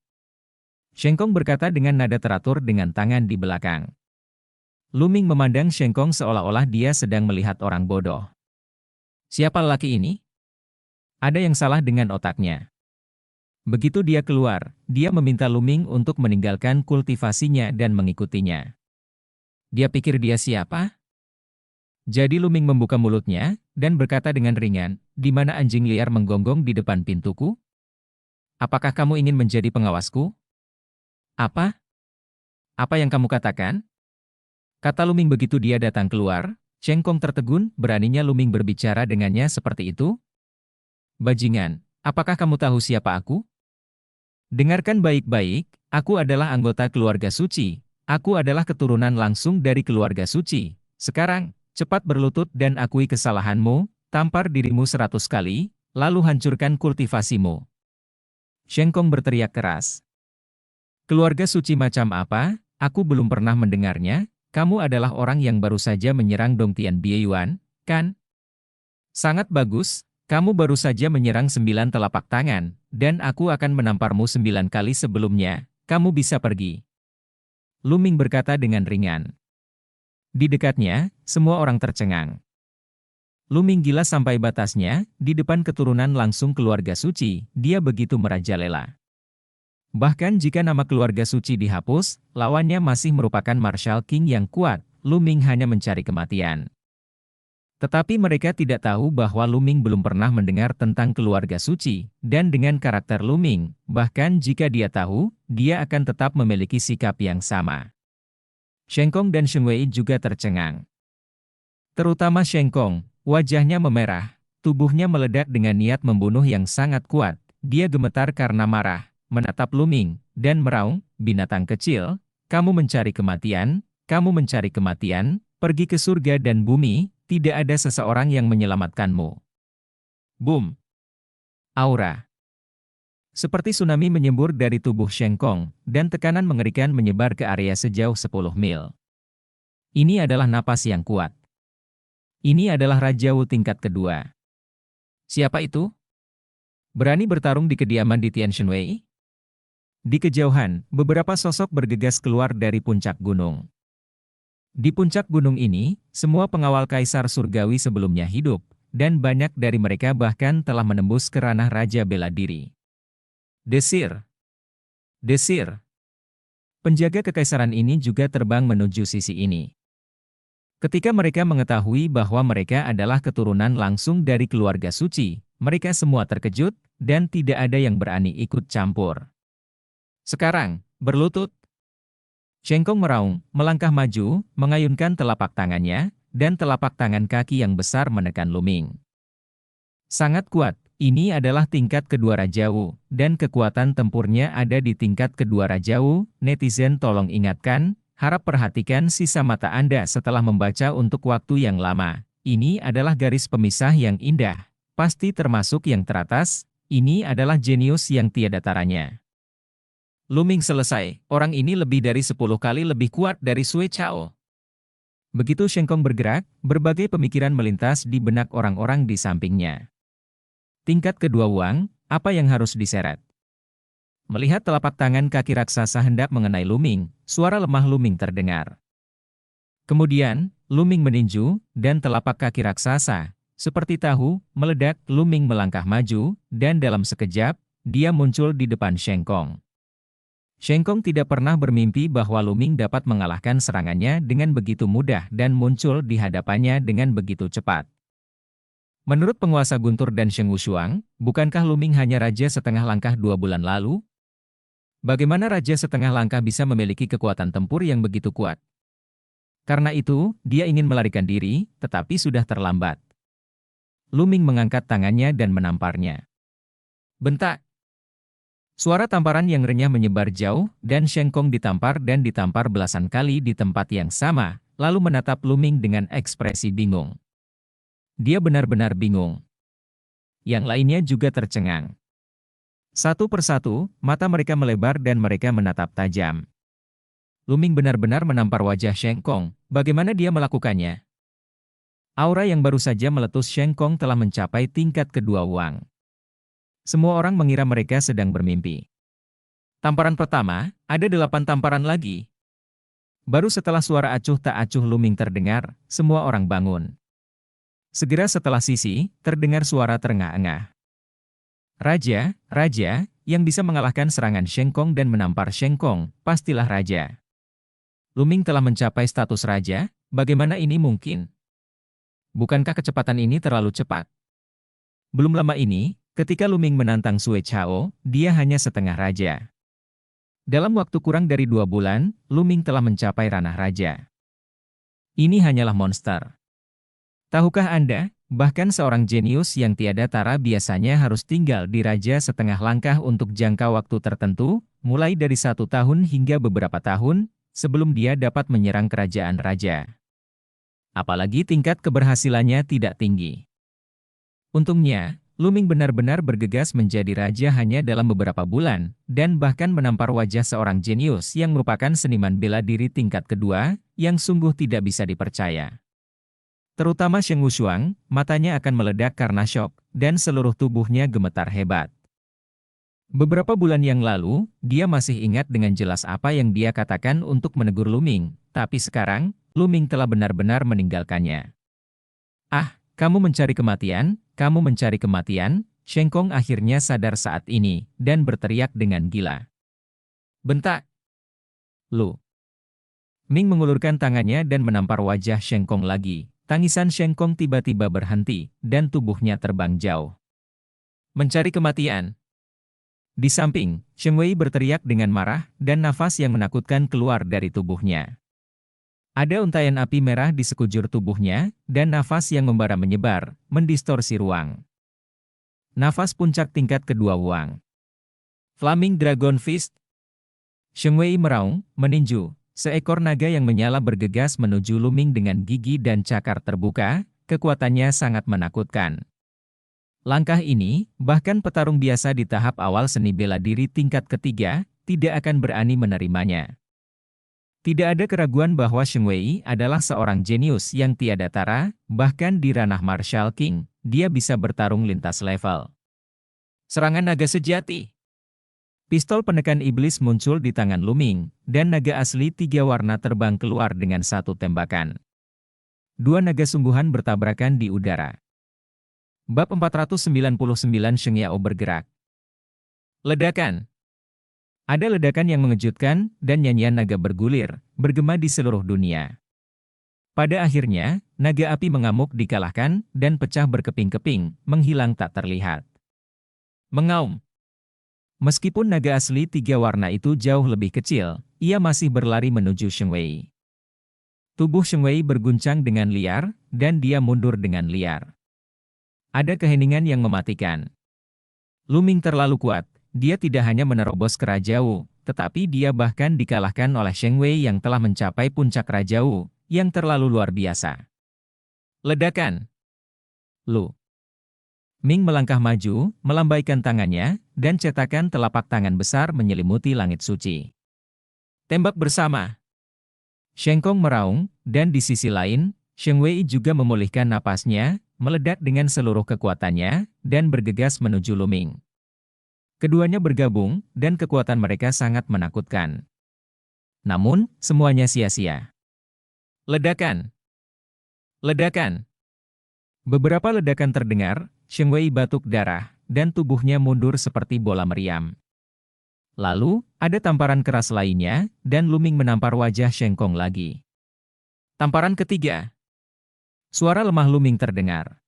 Sheng Kong berkata dengan nada teratur dengan tangan di belakang. Luming memandang Sheng Kong seolah-olah dia sedang melihat orang bodoh. Siapa lelaki ini? Ada yang salah dengan otaknya. Begitu dia keluar, dia meminta Luming untuk meninggalkan kultivasinya dan mengikutinya. Dia pikir dia siapa? Jadi Luming membuka mulutnya, dan berkata dengan ringan, di mana anjing liar menggonggong di depan pintuku? Apakah kamu ingin menjadi pengawasku? Apa? Apa yang kamu katakan? Kata Luming begitu dia datang keluar. Cheng Kong tertegun, beraninya Luming berbicara dengannya seperti itu? Bajingan, apakah kamu tahu siapa aku? Dengarkan baik-baik, aku adalah anggota keluarga suci. Aku adalah keturunan langsung dari keluarga suci. Sekarang, cepat berlutut dan akui kesalahanmu, tampar dirimu 100 kali, lalu hancurkan kultivasimu. Cheng Kong berteriak keras. Keluarga suci macam apa? Aku belum pernah mendengarnya. Kamu adalah orang yang baru saja menyerang Dongtian Bieyuan, kan? Sangat bagus, kamu baru saja menyerang 9 telapak tangan, dan aku akan menamparmu 9 kali sebelumnya. Kamu bisa pergi. Luming berkata dengan ringan. Di dekatnya, semua orang tercengang. Luming gila sampai batasnya, di depan keturunan langsung keluarga suci, dia begitu merajalela. Bahkan jika nama keluarga suci dihapus, lawannya masih merupakan Marshal King yang kuat. Luming hanya mencari kematian. Tetapi mereka tidak tahu bahwa Luming belum pernah mendengar tentang keluarga suci, dan dengan karakter Luming, bahkan jika dia tahu, dia akan tetap memiliki sikap yang sama. Cheng Kong dan Sheng Wei juga tercengang. Terutama Cheng Kong, wajahnya memerah, tubuhnya meledak dengan niat membunuh yang sangat kuat. Dia gemetar karena marah, menatap Luming, dan meraung, binatang kecil, kamu mencari kematian, pergi ke surga dan bumi, tidak ada seseorang yang menyelamatkanmu. Boom! Aura. Seperti tsunami menyembur dari tubuh Cheng Kong, dan tekanan mengerikan menyebar ke area sejauh 10 mil. Ini adalah napas yang kuat. Ini adalah Raja Wu tingkat kedua. Siapa itu? Berani bertarung di kediaman di Tianshanwei? Di kejauhan, beberapa sosok bergegas keluar dari puncak gunung. Di puncak gunung ini, semua pengawal Kaisar Surgawi sebelumnya hidup, dan banyak dari mereka bahkan telah menembus ke ranah Raja Bela Diri. Desir! Desir! Penjaga kekaisaran ini juga terbang menuju sisi ini. Ketika mereka mengetahui bahwa mereka adalah keturunan langsung dari keluarga suci, mereka semua terkejut, dan tidak ada yang berani ikut campur. Sekarang, berlutut. Cheng Kong meraung, melangkah maju, mengayunkan telapak tangannya, dan telapak tangan kaki yang besar menekan Luming. Sangat kuat, ini adalah tingkat kedua Raja Wu, dan kekuatan tempurnya ada di tingkat kedua Raja Wu. Netizen tolong ingatkan, harap perhatikan sisa mata Anda setelah membaca untuk waktu yang lama. Ini adalah garis pemisah yang indah, pasti termasuk yang teratas, ini adalah jenius yang tiada taranya. Luming selesai, orang ini lebih dari 10 kali lebih kuat dari Sui Chao. Begitu Cheng Kong bergerak, berbagai pemikiran melintas di benak orang-orang di sampingnya. Tingkat kedua Wang, apa yang harus diseret? Melihat telapak tangan kaki raksasa hendak mengenai Luming, suara lemah Luming terdengar. Kemudian, Luming meninju, dan telapak kaki raksasa, seperti tahu, meledak. Luming melangkah maju, dan dalam sekejap, dia muncul di depan Cheng Kong. Cheng Kong tidak pernah bermimpi bahwa Luming dapat mengalahkan serangannya dengan begitu mudah dan muncul di hadapannya dengan begitu cepat. Menurut penguasa Guntur dan Sheng Wushuang, bukankah Luming hanya raja setengah langkah 2 bulan lalu? Bagaimana raja setengah langkah bisa memiliki kekuatan tempur yang begitu kuat? Karena itu, dia ingin melarikan diri, tetapi sudah terlambat. Luming mengangkat tangannya dan menamparnya. Bentak! Suara tamparan yang renyah menyebar jauh, dan Cheng Kong ditampar dan ditampar belasan kali di tempat yang sama, lalu menatap Luming dengan ekspresi bingung. Dia benar-benar bingung. Yang lainnya juga tercengang. Satu persatu, mata mereka melebar dan mereka menatap tajam. Luming benar-benar menampar wajah Cheng Kong. Bagaimana dia melakukannya? Aura yang baru saja meletus Cheng Kong telah mencapai tingkat kedua Wang. Semua orang mengira mereka sedang bermimpi. Tamparan pertama, ada 8 tamparan lagi. Baru setelah suara acuh tak acuh Luming terdengar, semua orang bangun. Segera setelah sisi, terdengar suara terengah-engah. Raja, yang bisa mengalahkan serangan Cheng Kong dan menampar Cheng Kong, pastilah raja. Luming telah mencapai status raja, bagaimana ini mungkin? Bukankah kecepatan ini terlalu cepat? Belum lama ini, Ketika Luming menantang Sue Chao, dia hanya setengah raja. Dalam waktu kurang dari 2 bulan, Luming telah mencapai ranah raja. Ini hanyalah monster. Tahukah Anda, bahkan seorang jenius yang tiada tara biasanya harus tinggal di raja setengah langkah untuk jangka waktu tertentu, mulai dari 1 tahun hingga beberapa tahun, sebelum dia dapat menyerang kerajaan raja. Apalagi tingkat keberhasilannya tidak tinggi. Untungnya, Luming benar-benar bergegas menjadi raja hanya dalam beberapa bulan, dan bahkan menampar wajah seorang jenius yang merupakan seniman bela diri tingkat kedua, yang sungguh tidak bisa dipercaya. Terutama Sheng Wushuang, matanya akan meledak karena syok, dan seluruh tubuhnya gemetar hebat. Beberapa bulan yang lalu, dia masih ingat dengan jelas apa yang dia katakan untuk menegur Luming, tapi sekarang, Luming telah benar-benar meninggalkannya. Ah, kamu mencari kematian, kamu mencari kematian, Sheng Kong akhirnya sadar saat ini, dan berteriak dengan gila. Bentak! Lu! Ming mengulurkan tangannya dan menampar wajah Sheng Kong lagi. Tangisan Sheng Kong tiba-tiba berhenti, dan tubuhnya terbang jauh. Mencari kematian! Di samping, Sheng Wei berteriak dengan marah, dan nafas yang menakutkan keluar dari tubuhnya. Ada untaian api merah di sekujur tubuhnya, dan nafas yang membara menyebar, mendistorsi ruang. Nafas puncak tingkat kedua Wang. Flaming Dragon Fist. Sheng Wei meraung, meninju. Seekor naga yang menyala bergegas menuju Luming dengan gigi dan cakar terbuka, kekuatannya sangat menakutkan. Langkah ini, bahkan petarung biasa di tahap awal seni bela diri tingkat ketiga, tidak akan berani menerimanya. Tidak ada keraguan bahwa Sheng Wei adalah seorang jenius yang tiada tara, bahkan di ranah Martial King, dia bisa bertarung lintas level. Serangan naga sejati. Pistol penekan iblis muncul di tangan Luming, dan naga asli 3 warna terbang keluar dengan satu tembakan. 2 naga sungguhan bertabrakan di udara. Bab 499 Sheng Yao bergerak. Ledakan. Ada ledakan yang mengejutkan, dan nyanyian naga bergulir, bergema di seluruh dunia. Pada akhirnya, naga api mengamuk dikalahkan, dan pecah berkeping-keping, menghilang tak terlihat. Mengaum. Meskipun naga asli 3 warna itu jauh lebih kecil, ia masih berlari menuju Sheng Wei. Tubuh Sheng Wei berguncang dengan liar, dan dia mundur dengan liar. Ada keheningan yang mematikan. Luming terlalu kuat. Dia tidak hanya menerobos ke Raja Wu, tetapi dia bahkan dikalahkan oleh Sheng Wei yang telah mencapai puncak Raja Wu, yang terlalu luar biasa. Ledakan. Lu. Ming melangkah maju, melambaikan tangannya, dan cetakan telapak tangan besar menyelimuti langit suci. Tembak bersama. Sheng Kong meraung, dan di sisi lain, Sheng Wei juga memulihkan napasnya, meledak dengan seluruh kekuatannya, dan bergegas menuju Luming. Keduanya bergabung, dan kekuatan mereka sangat menakutkan. Namun, semuanya sia-sia. Ledakan. Ledakan. Beberapa ledakan terdengar, Sheng Wei batuk darah, dan tubuhnya mundur seperti bola meriam. Lalu, ada tamparan keras lainnya, dan Luming menampar wajah Sheng Kong lagi. Tamparan ketiga. Suara lemah Luming terdengar.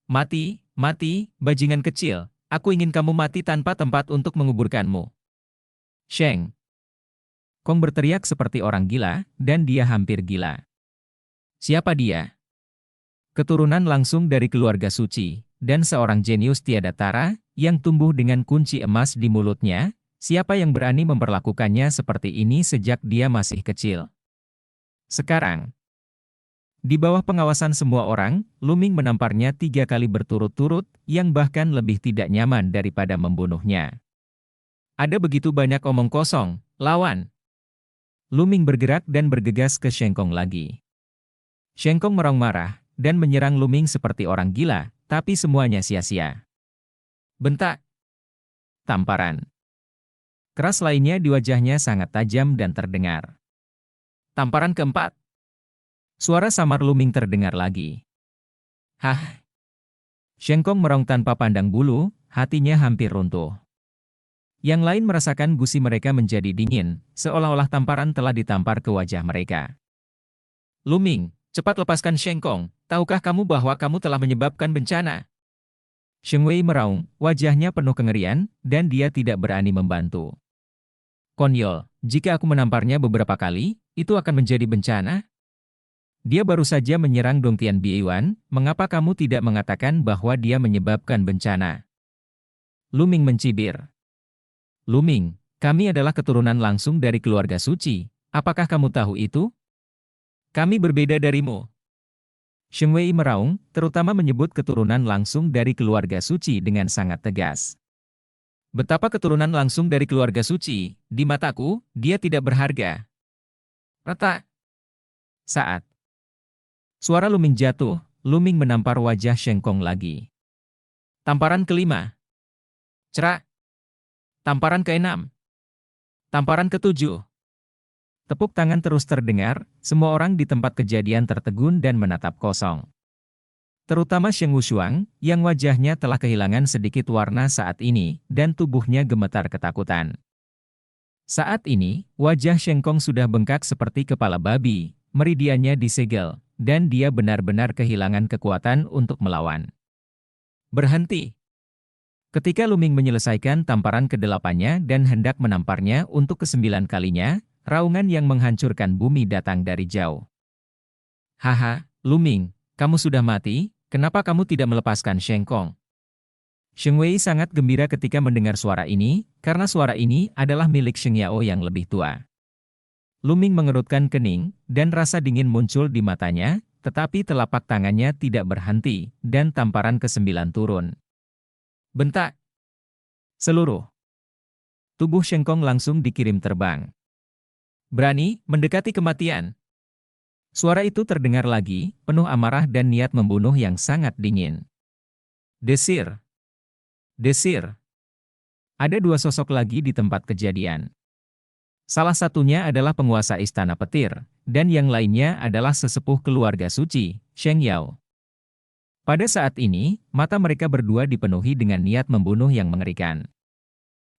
Mati, mati, bajingan kecil. Aku ingin kamu mati tanpa tempat untuk menguburkanmu. Sheng Kong berteriak seperti orang gila, dan dia hampir gila. Siapa dia? Keturunan langsung dari keluarga suci, dan seorang jenius tiada tara, yang tumbuh dengan kunci emas di mulutnya. Siapa yang berani memperlakukannya seperti ini sejak dia masih kecil? Sekarang, di bawah pengawasan semua orang, Luming menamparnya 3 kali berturut-turut, yang bahkan lebih tidak nyaman daripada membunuhnya. Ada begitu banyak omong kosong, lawan. Luming bergerak dan bergegas ke Sheng Kong lagi. Sheng Kong meraung marah, dan menyerang Luming seperti orang gila, tapi semuanya sia-sia. Bentak. Tamparan. Keras lainnya di wajahnya sangat tajam dan terdengar. Tamparan keempat. Suara samar Luming terdengar lagi. Hah! Sheng Kong meraung tanpa pandang bulu, hatinya hampir runtuh. Yang lain merasakan gusi mereka menjadi dingin, seolah-olah tamparan telah ditampar ke wajah mereka. Luming, cepat lepaskan Sheng Kong, tahukah kamu bahwa kamu telah menyebabkan bencana? Sheng Wei meraung, wajahnya penuh kengerian, dan dia tidak berani membantu. Konyol, jika aku menamparnya beberapa kali, itu akan menjadi bencana? Dia baru saja menyerang Dong Tian Biyuan, mengapa kamu tidak mengatakan bahwa dia menyebabkan bencana? Lu Ming mencibir. Lu Ming, kami adalah keturunan langsung dari keluarga suci, apakah kamu tahu itu? Kami berbeda darimu. Sheng Wei meraung, terutama menyebut keturunan langsung dari keluarga suci dengan sangat tegas. Betapa keturunan langsung dari keluarga suci, di mataku, dia tidak berharga. Retak. Saat suara Lu Ming jatuh, Lu Ming menampar wajah Sheng Kong lagi. Tamparan kelima. Cerak. Tamparan keenam. Tamparan ketujuh. Tepuk tangan terus terdengar, semua orang di tempat kejadian tertegun dan menatap kosong. Terutama Sheng Wushuang, yang wajahnya telah kehilangan sedikit warna saat ini, dan tubuhnya gemetar ketakutan. Saat ini, wajah Sheng Kong sudah bengkak seperti kepala babi, meridiannya disegel, dan dia benar-benar kehilangan kekuatan untuk melawan. Berhenti. Ketika Lu Ming menyelesaikan tamparan ke-8-nya dan hendak menamparnya untuk ke-9 kalinya, raungan yang menghancurkan bumi datang dari jauh. Haha, Lu Ming, kamu sudah mati, kenapa kamu tidak melepaskan Sheng Kong? Sheng Wei sangat gembira ketika mendengar suara ini, karena suara ini adalah milik Sheng Yao yang lebih tua. Lu Ming mengerutkan kening, dan rasa dingin muncul di matanya, tetapi telapak tangannya tidak berhenti, dan tamparan ke-9 turun. Bentak. Seluruh tubuh Sheng Kong langsung dikirim terbang. Berani mendekati kematian. Suara itu terdengar lagi, penuh amarah dan niat membunuh yang sangat dingin. Desir. Desir. Ada dua sosok lagi di tempat kejadian. Salah satunya adalah penguasa Istana Petir, dan yang lainnya adalah sesepuh keluarga suci, Sheng Yao. Pada saat ini, mata mereka berdua dipenuhi dengan niat membunuh yang mengerikan.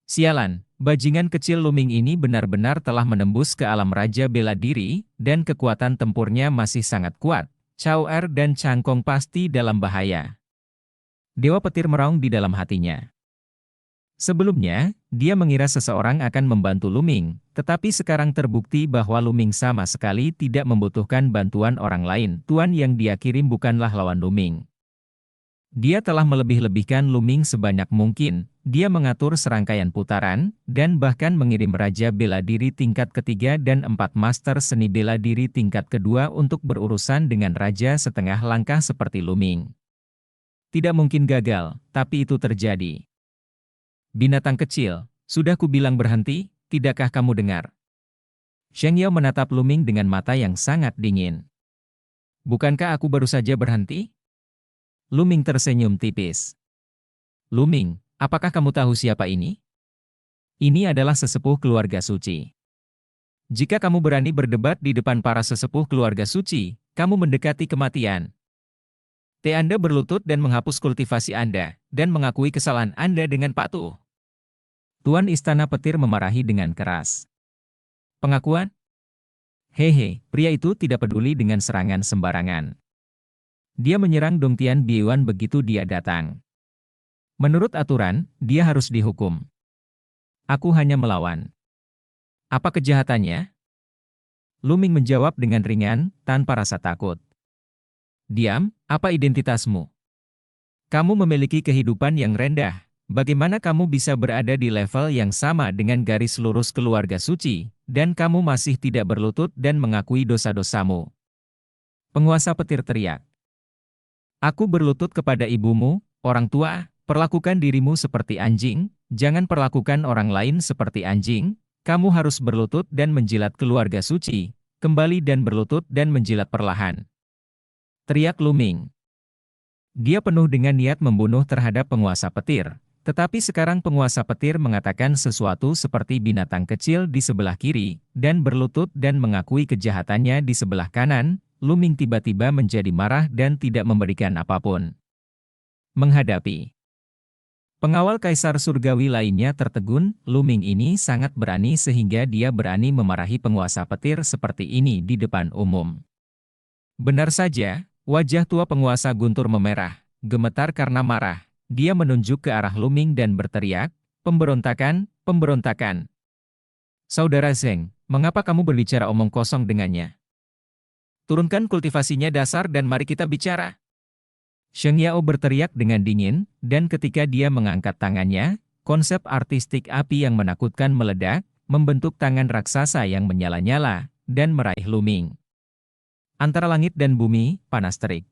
Sialan, bajingan kecil Lu Ming ini benar-benar telah menembus ke alam raja bela diri, dan kekuatan tempurnya masih sangat kuat. Cao Er dan Chang Kong pasti dalam bahaya. Dewa Petir meraung di dalam hatinya. Sebelumnya, dia mengira seseorang akan membantu Lu Ming, tetapi sekarang terbukti bahwa Lu Ming sama sekali tidak membutuhkan bantuan orang lain. Tuan yang dia kirim bukanlah lawan Lu Ming. Dia telah melebih-lebihkan Lu Ming sebanyak mungkin, dia mengatur serangkaian putaran, dan bahkan mengirim Raja Bela Diri tingkat ketiga dan 4 Master Seni Bela Diri tingkat kedua untuk berurusan dengan Raja setengah langkah seperti Lu Ming. Tidak mungkin gagal, tapi itu terjadi. Binatang kecil, sudah kubilang berhenti, tidakkah kamu dengar? Sheng Yao menatap Lu Ming dengan mata yang sangat dingin. Bukankah aku baru saja berhenti? Lu Ming tersenyum tipis. Lu Ming, apakah kamu tahu siapa ini? Ini adalah sesepuh keluarga suci. Jika kamu berani berdebat di depan para sesepuh keluarga suci, kamu mendekati kematian. Anda berlutut dan menghapus kultivasi Anda, dan mengakui kesalahan Anda dengan patuh. Tuan Istana Petir memarahi dengan keras. Pengakuan? Hehe, pria itu tidak peduli dengan serangan sembarangan. Dia menyerang Dong Tian Biyuan begitu dia datang. Menurut aturan, dia harus dihukum. Aku hanya melawan. Apa kejahatannya? Lu Ming menjawab dengan ringan, tanpa rasa takut. Diam, apa identitasmu? Kamu memiliki kehidupan yang rendah. Bagaimana kamu bisa berada di level yang sama dengan garis lurus keluarga suci, dan kamu masih tidak berlutut dan mengakui dosa-dosamu? Penguasa Petir teriak. Aku berlutut kepada ibumu, orang tua, perlakukan dirimu seperti anjing, jangan perlakukan orang lain seperti anjing, kamu harus berlutut dan menjilat keluarga suci, kembali dan berlutut dan menjilat perlahan. Teriak Lu Ming. Dia penuh dengan niat membunuh terhadap penguasa petir, tetapi sekarang penguasa petir mengatakan sesuatu seperti binatang kecil di sebelah kiri, dan berlutut dan mengakui kejahatannya di sebelah kanan. Lu Ming tiba-tiba menjadi marah dan tidak memberikan apapun. Menghadapi pengawal Kaisar Surgawi lainnya tertegun, Lu Ming ini sangat berani sehingga dia berani memarahi penguasa petir seperti ini di depan umum. Benar saja, wajah tua penguasa guntur memerah, gemetar karena marah, dia menunjuk ke arah Luming dan berteriak, "Pemberontakan, pemberontakan. Saudara Zheng, mengapa kamu berbicara omong kosong dengannya? Turunkan kultivasinya dasar dan mari kita bicara." Sheng Yao berteriak dengan dingin, dan ketika dia mengangkat tangannya, konsep artistik api yang menakutkan meledak, membentuk tangan raksasa yang menyala-nyala, dan meraih Luming. Antara langit dan bumi, panas terik.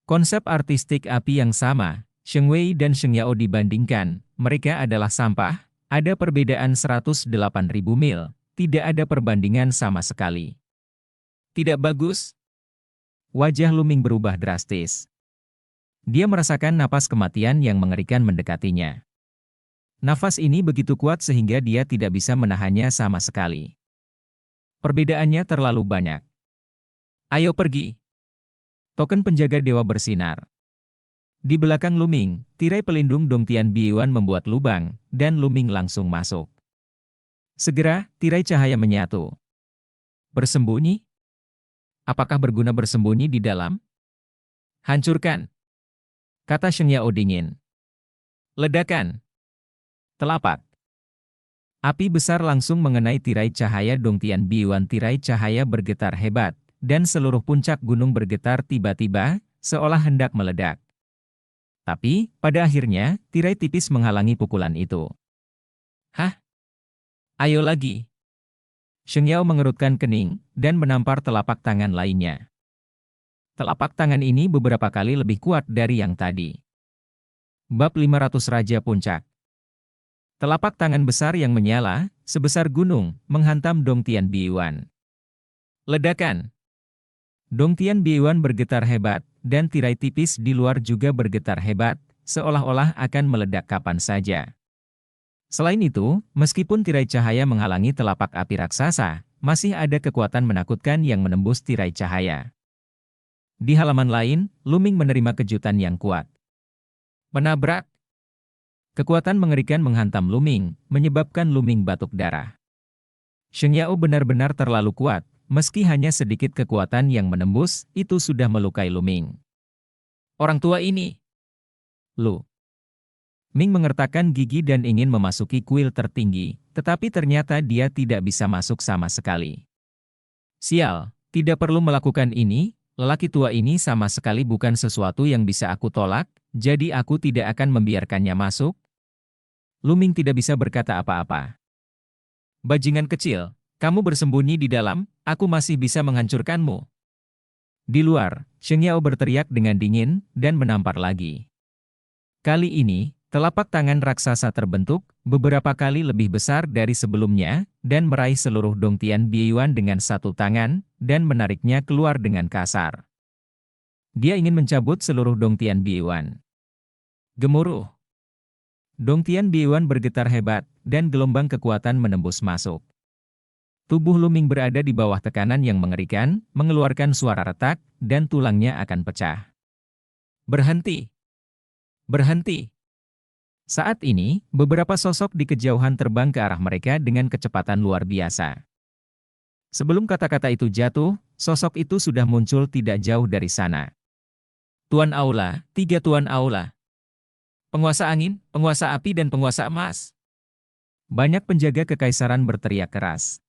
Konsep artistik api yang sama, Sheng Wei dan Sheng Yao dibandingkan, mereka adalah sampah, ada perbedaan 108.000 mil, tidak ada perbandingan sama sekali. Tidak bagus. Wajah Luming berubah drastis. Dia merasakan napas kematian yang mengerikan mendekatinya. Nafas ini begitu kuat sehingga dia tidak bisa menahannya sama sekali. Perbedaannya terlalu banyak. Ayo pergi. Token penjaga dewa bersinar. Di belakang Luming, tirai pelindung Dongtian Biyuan membuat lubang, dan Luming langsung masuk. Segera, tirai cahaya menyatu. Bersembunyi? Apakah berguna bersembunyi di dalam? Hancurkan, kata Sheng Yao dingin. Ledakan. Telapak. Api besar langsung mengenai tirai cahaya Dongtian Biyuan. Tirai cahaya bergetar hebat, dan seluruh puncak gunung bergetar tiba-tiba, seolah hendak meledak. Tapi, pada akhirnya, tirai tipis menghalangi pukulan itu. Hah? Ayo lagi. Sheng Yao mengerutkan kening, dan menampar telapak tangan lainnya. Telapak tangan ini beberapa kali lebih kuat dari yang tadi. Bab 500 Raja Puncak. Telapak tangan besar yang menyala, sebesar gunung, menghantam Dongtian Biyuan. Ledakan. Dongtian Biyuan bergetar hebat, dan tirai tipis di luar juga bergetar hebat, seolah-olah akan meledak kapan saja. Selain itu, meskipun tirai cahaya menghalangi telapak api raksasa, masih ada kekuatan menakutkan yang menembus tirai cahaya. Di halaman lain, Luming menerima kejutan yang kuat. Menabrak. Kekuatan mengerikan menghantam Luming, menyebabkan Luming batuk darah. Sheng Yao benar-benar terlalu kuat, meski hanya sedikit kekuatan yang menembus, itu sudah melukai Luming. Orang tua ini. Lu. Ming mengertakkan gigi dan ingin memasuki kuil tertinggi, tetapi ternyata dia tidak bisa masuk sama sekali. Sial, tidak perlu melakukan ini. Lelaki tua ini sama sekali bukan sesuatu yang bisa aku tolak, jadi aku tidak akan membiarkannya masuk. Luming tidak bisa berkata apa-apa. Bajingan kecil, kamu bersembunyi di dalam, aku masih bisa menghancurkanmu. Di luar, Sheng Yao berteriak dengan dingin, dan menampar lagi. Kali ini, telapak tangan raksasa terbentuk, beberapa kali lebih besar dari sebelumnya, dan meraih seluruh Dongtian Biyuan dengan satu tangan, dan menariknya keluar dengan kasar. Dia ingin mencabut seluruh Dongtian Biyuan. Gemuruh. Dongtian Biyuan bergetar hebat, dan gelombang kekuatan menembus masuk. Tubuh Luming berada di bawah tekanan yang mengerikan, mengeluarkan suara retak, dan tulangnya akan pecah. Berhenti! Berhenti! Saat ini, beberapa sosok di kejauhan terbang ke arah mereka dengan kecepatan luar biasa. Sebelum kata-kata itu jatuh, sosok itu sudah muncul tidak jauh dari sana. Tuan Aula, 3 Tuan Aula. Penguasa angin, penguasa api dan penguasa emas. Banyak penjaga kekaisaran berteriak keras.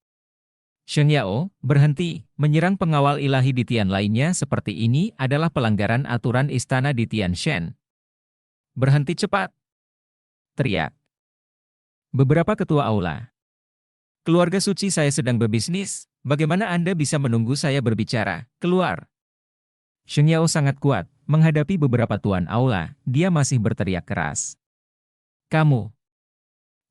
Sheng Yao, berhenti, menyerang pengawal ilahi di Tian lainnya seperti ini adalah pelanggaran aturan istana di Tianshan. Berhenti cepat. Teriak. Beberapa ketua aula. Keluarga suci saya sedang berbisnis, bagaimana Anda bisa menunggu saya berbicara? Keluar. Sheng Yao sangat kuat, menghadapi beberapa tuan aula, dia masih berteriak keras. Kamu.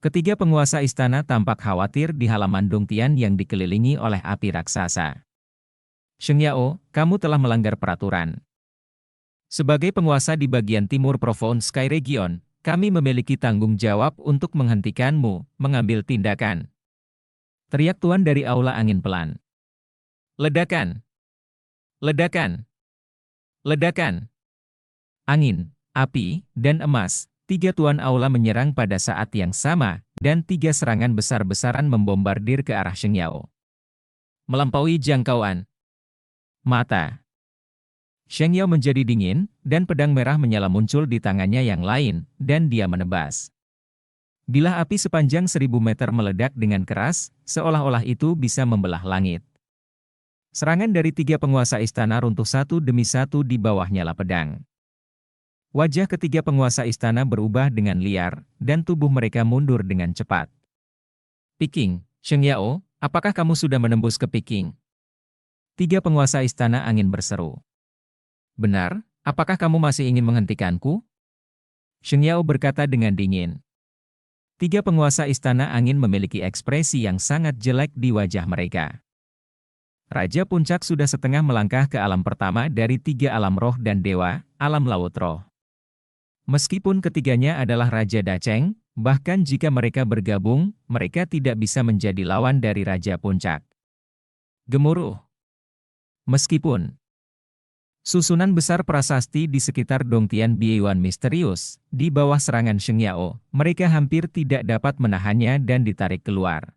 Ketiga penguasa istana tampak khawatir di halaman Dongtian yang dikelilingi oleh api raksasa. Sheng Yao, kamu telah melanggar peraturan. Sebagai penguasa di bagian timur Provinsi Sky Region, kami memiliki tanggung jawab untuk menghentikanmu, mengambil tindakan. Teriak tuan dari aula angin pelan. Ledakan! Ledakan! Ledakan! Angin, api, dan emas, 3 tuan aula menyerang pada saat yang sama, dan 3 serangan besar-besaran membombardir ke arah Sheng Yao. Melampaui jangkauan. Mata. Sheng Yao menjadi dingin, dan pedang merah menyala muncul di tangannya yang lain, dan dia menebas. Bilah api sepanjang 1000 meter meledak dengan keras, seolah-olah itu bisa membelah langit. Serangan dari 3 penguasa istana runtuh satu demi satu di bawah nyala pedang. Wajah ketiga penguasa istana berubah dengan liar, dan tubuh mereka mundur dengan cepat. Peking, Sheng Yao, apakah kamu sudah menembus ke Peking? 3 penguasa istana angin berseru. Benar, apakah kamu masih ingin menghentikanku? Sheng Yao berkata dengan dingin. 3 penguasa istana angin memiliki ekspresi yang sangat jelek di wajah mereka. Raja Puncak sudah setengah melangkah ke alam pertama dari 3 alam roh dan dewa, alam laut roh. Meskipun ketiganya adalah Raja Dacheng, bahkan jika mereka bergabung, mereka tidak bisa menjadi lawan dari Raja Puncak. Gemuruh. Meskipun susunan besar prasasti di sekitar Dongtian Biyuan misterius, di bawah serangan Sheng Yao, mereka hampir tidak dapat menahannya dan ditarik keluar.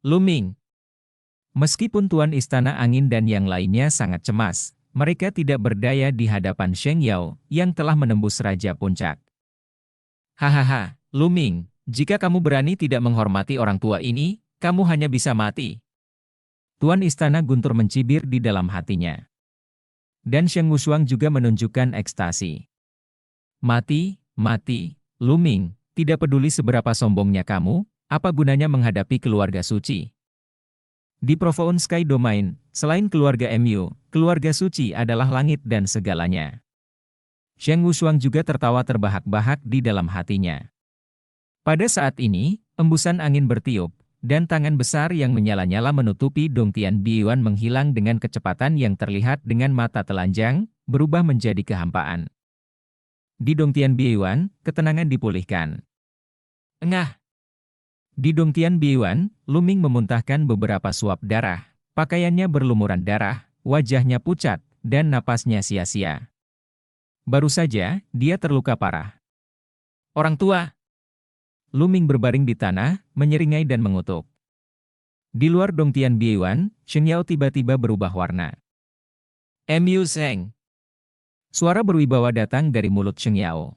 Luming. Meskipun Tuan Istana Angin dan yang lainnya sangat cemas, mereka tidak berdaya di hadapan Sheng Yao yang telah menembus Raja Puncak. Hahaha, Luming, jika kamu berani tidak menghormati orang tua ini, kamu hanya bisa mati. Tuan Istana Guntur mencibir di dalam hatinya. Dan Sheng Wushuang juga menunjukkan ekstasi. Mati, mati, Luming, tidak peduli seberapa sombongnya kamu, apa gunanya menghadapi keluarga suci. Di Profound Sky Domain, selain keluarga MU, keluarga suci adalah langit dan segalanya. Sheng Wushuang juga tertawa terbahak-bahak di dalam hatinya. Pada saat ini, embusan angin bertiup, dan tangan besar yang menyala-nyala menutupi Dongtian Biyuan menghilang dengan kecepatan yang terlihat dengan mata telanjang, berubah menjadi kehampaan. Di Dongtian Biyuan, ketenangan dipulihkan. Engah. Di Dongtian Biyuan, Luming memuntahkan beberapa suap darah, pakaiannya berlumuran darah, wajahnya pucat, dan napasnya sia-sia. Baru saja, dia terluka parah. Orang tua. Luming berbaring di tanah, menyeringai dan mengutuk. Di luar Dongtian Biyuan, Sheng Yao tiba-tiba berubah warna. Mu Zeng. Suara berwibawa datang dari mulut Sheng Yao.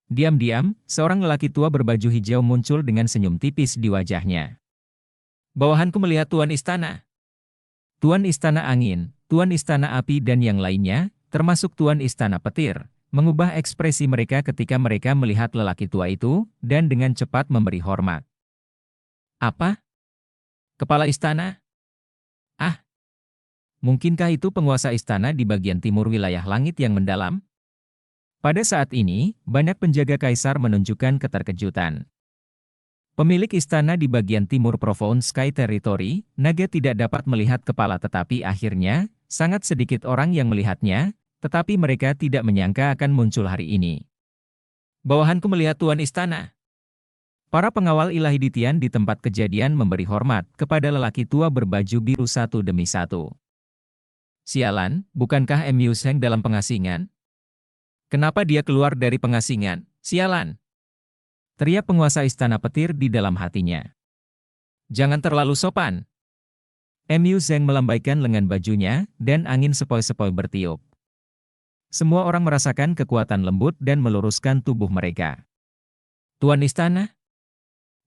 Diam-diam, seorang lelaki tua berbaju hijau muncul dengan senyum tipis di wajahnya. Bawahanku melihat Tuan Istana. Tuan Istana Angin, Tuan Istana Api dan yang lainnya, termasuk Tuan Istana Petir, mengubah ekspresi mereka ketika mereka melihat lelaki tua itu, dan dengan cepat memberi hormat. Apa? Kepala istana? Ah! Mungkinkah itu penguasa istana di bagian timur wilayah langit yang mendalam? Pada saat ini, banyak penjaga kaisar menunjukkan keterkejutan. Pemilik istana di bagian timur Profound Sky Territory, naga tidak dapat melihat kepala tetapi akhirnya, sangat sedikit orang yang melihatnya, tetapi mereka tidak menyangka akan muncul hari ini. Bawahanku melihat Tuan Istana. Para pengawal ilahi Ditian di tempat kejadian memberi hormat kepada lelaki tua berbaju biru satu demi satu. Sialan, bukankah Mu Zeng dalam pengasingan? Kenapa dia keluar dari pengasingan? Sialan! Teriak penguasa Istana Petir di dalam hatinya. Jangan terlalu sopan. Mu Zeng melambaikan lengan bajunya, dan angin sepoi-sepoi bertiup. Semua orang merasakan kekuatan lembut dan meluruskan tubuh mereka. Tuan Istana?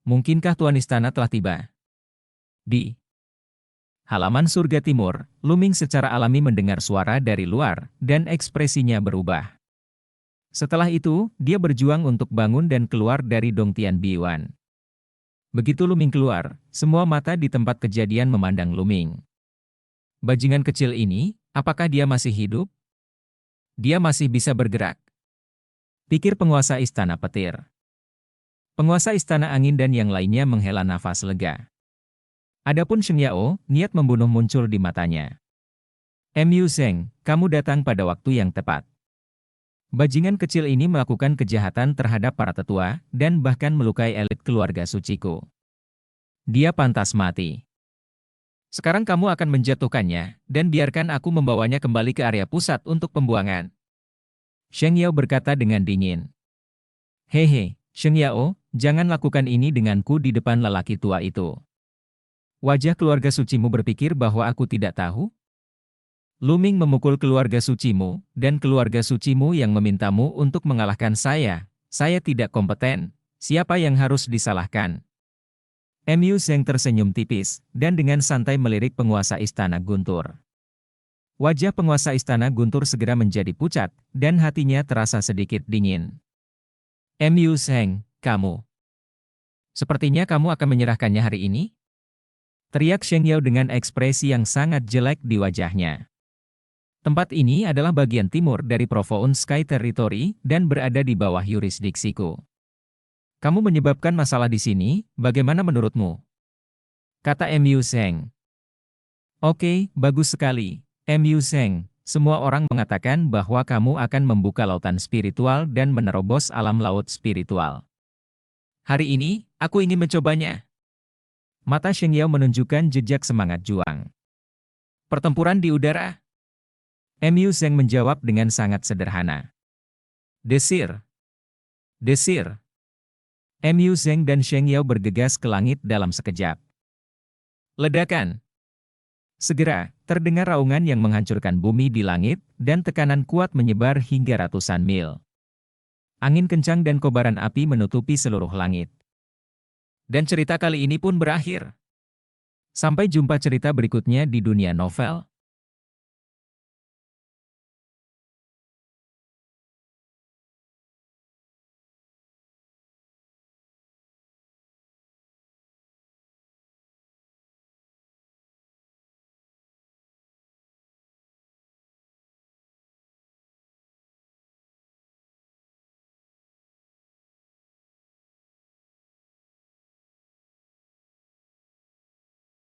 Mungkinkah Tuan Istana telah tiba? Di halaman surga timur, Luming secara alami mendengar suara dari luar, dan ekspresinya berubah. Setelah itu, dia berjuang untuk bangun dan keluar dari Dongtian Biyuan. Begitu Luming keluar, semua mata di tempat kejadian memandang Luming. Bajingan kecil ini, apakah dia masih hidup? Dia masih bisa bergerak. Pikir penguasa Istana Petir. Penguasa Istana Angin dan yang lainnya menghela nafas lega. Adapun Sheng Yao, niat membunuh muncul di matanya. Mu Zeng, kamu datang pada waktu yang tepat. Bajingan kecil ini melakukan kejahatan terhadap para tetua, dan bahkan melukai elit keluarga suciku. Dia pantas mati. Sekarang kamu akan menjatuhkannya, dan biarkan aku membawanya kembali ke area pusat untuk pembuangan. Sheng Yao berkata dengan dingin. Hehe, Sheng Yao, jangan lakukan ini denganku di depan lelaki tua itu. Wajah keluarga sucimu berpikir bahwa aku tidak tahu? Lu Ming memukul keluarga sucimu, dan keluarga sucimu yang memintamu untuk mengalahkan saya. Saya tidak kompeten. Siapa yang harus disalahkan? Mu Zeng tersenyum tipis, dan dengan santai melirik penguasa istana Guntur. Wajah penguasa istana Guntur segera menjadi pucat, dan hatinya terasa sedikit dingin. Mu Zeng, kamu. Sepertinya kamu akan menyerahkannya hari ini? Teriak Sheng Yao dengan ekspresi yang sangat jelek di wajahnya. Tempat ini adalah bagian timur dari Provoun Sky Territory, dan berada di bawah yurisdiksiku. Kamu menyebabkan masalah di sini, bagaimana menurutmu? Kata Mu Zeng. Oke, bagus sekali. Mu Zeng, semua orang mengatakan bahwa kamu akan membuka lautan spiritual dan menerobos alam laut spiritual. Hari ini, aku ingin mencobanya. Mata Sheng Yao menunjukkan jejak semangat juang. Pertempuran di udara? Mu Zeng menjawab dengan sangat sederhana. Desir. Desir. Mu Zeng dan Sheng Yao bergegas ke langit dalam sekejap. Ledakan. Segera, terdengar raungan yang menghancurkan bumi di langit, dan tekanan kuat menyebar hingga ratusan mil. Angin kencang dan kobaran api menutupi seluruh langit. Dan cerita kali ini pun berakhir. Sampai jumpa cerita berikutnya di dunia novel.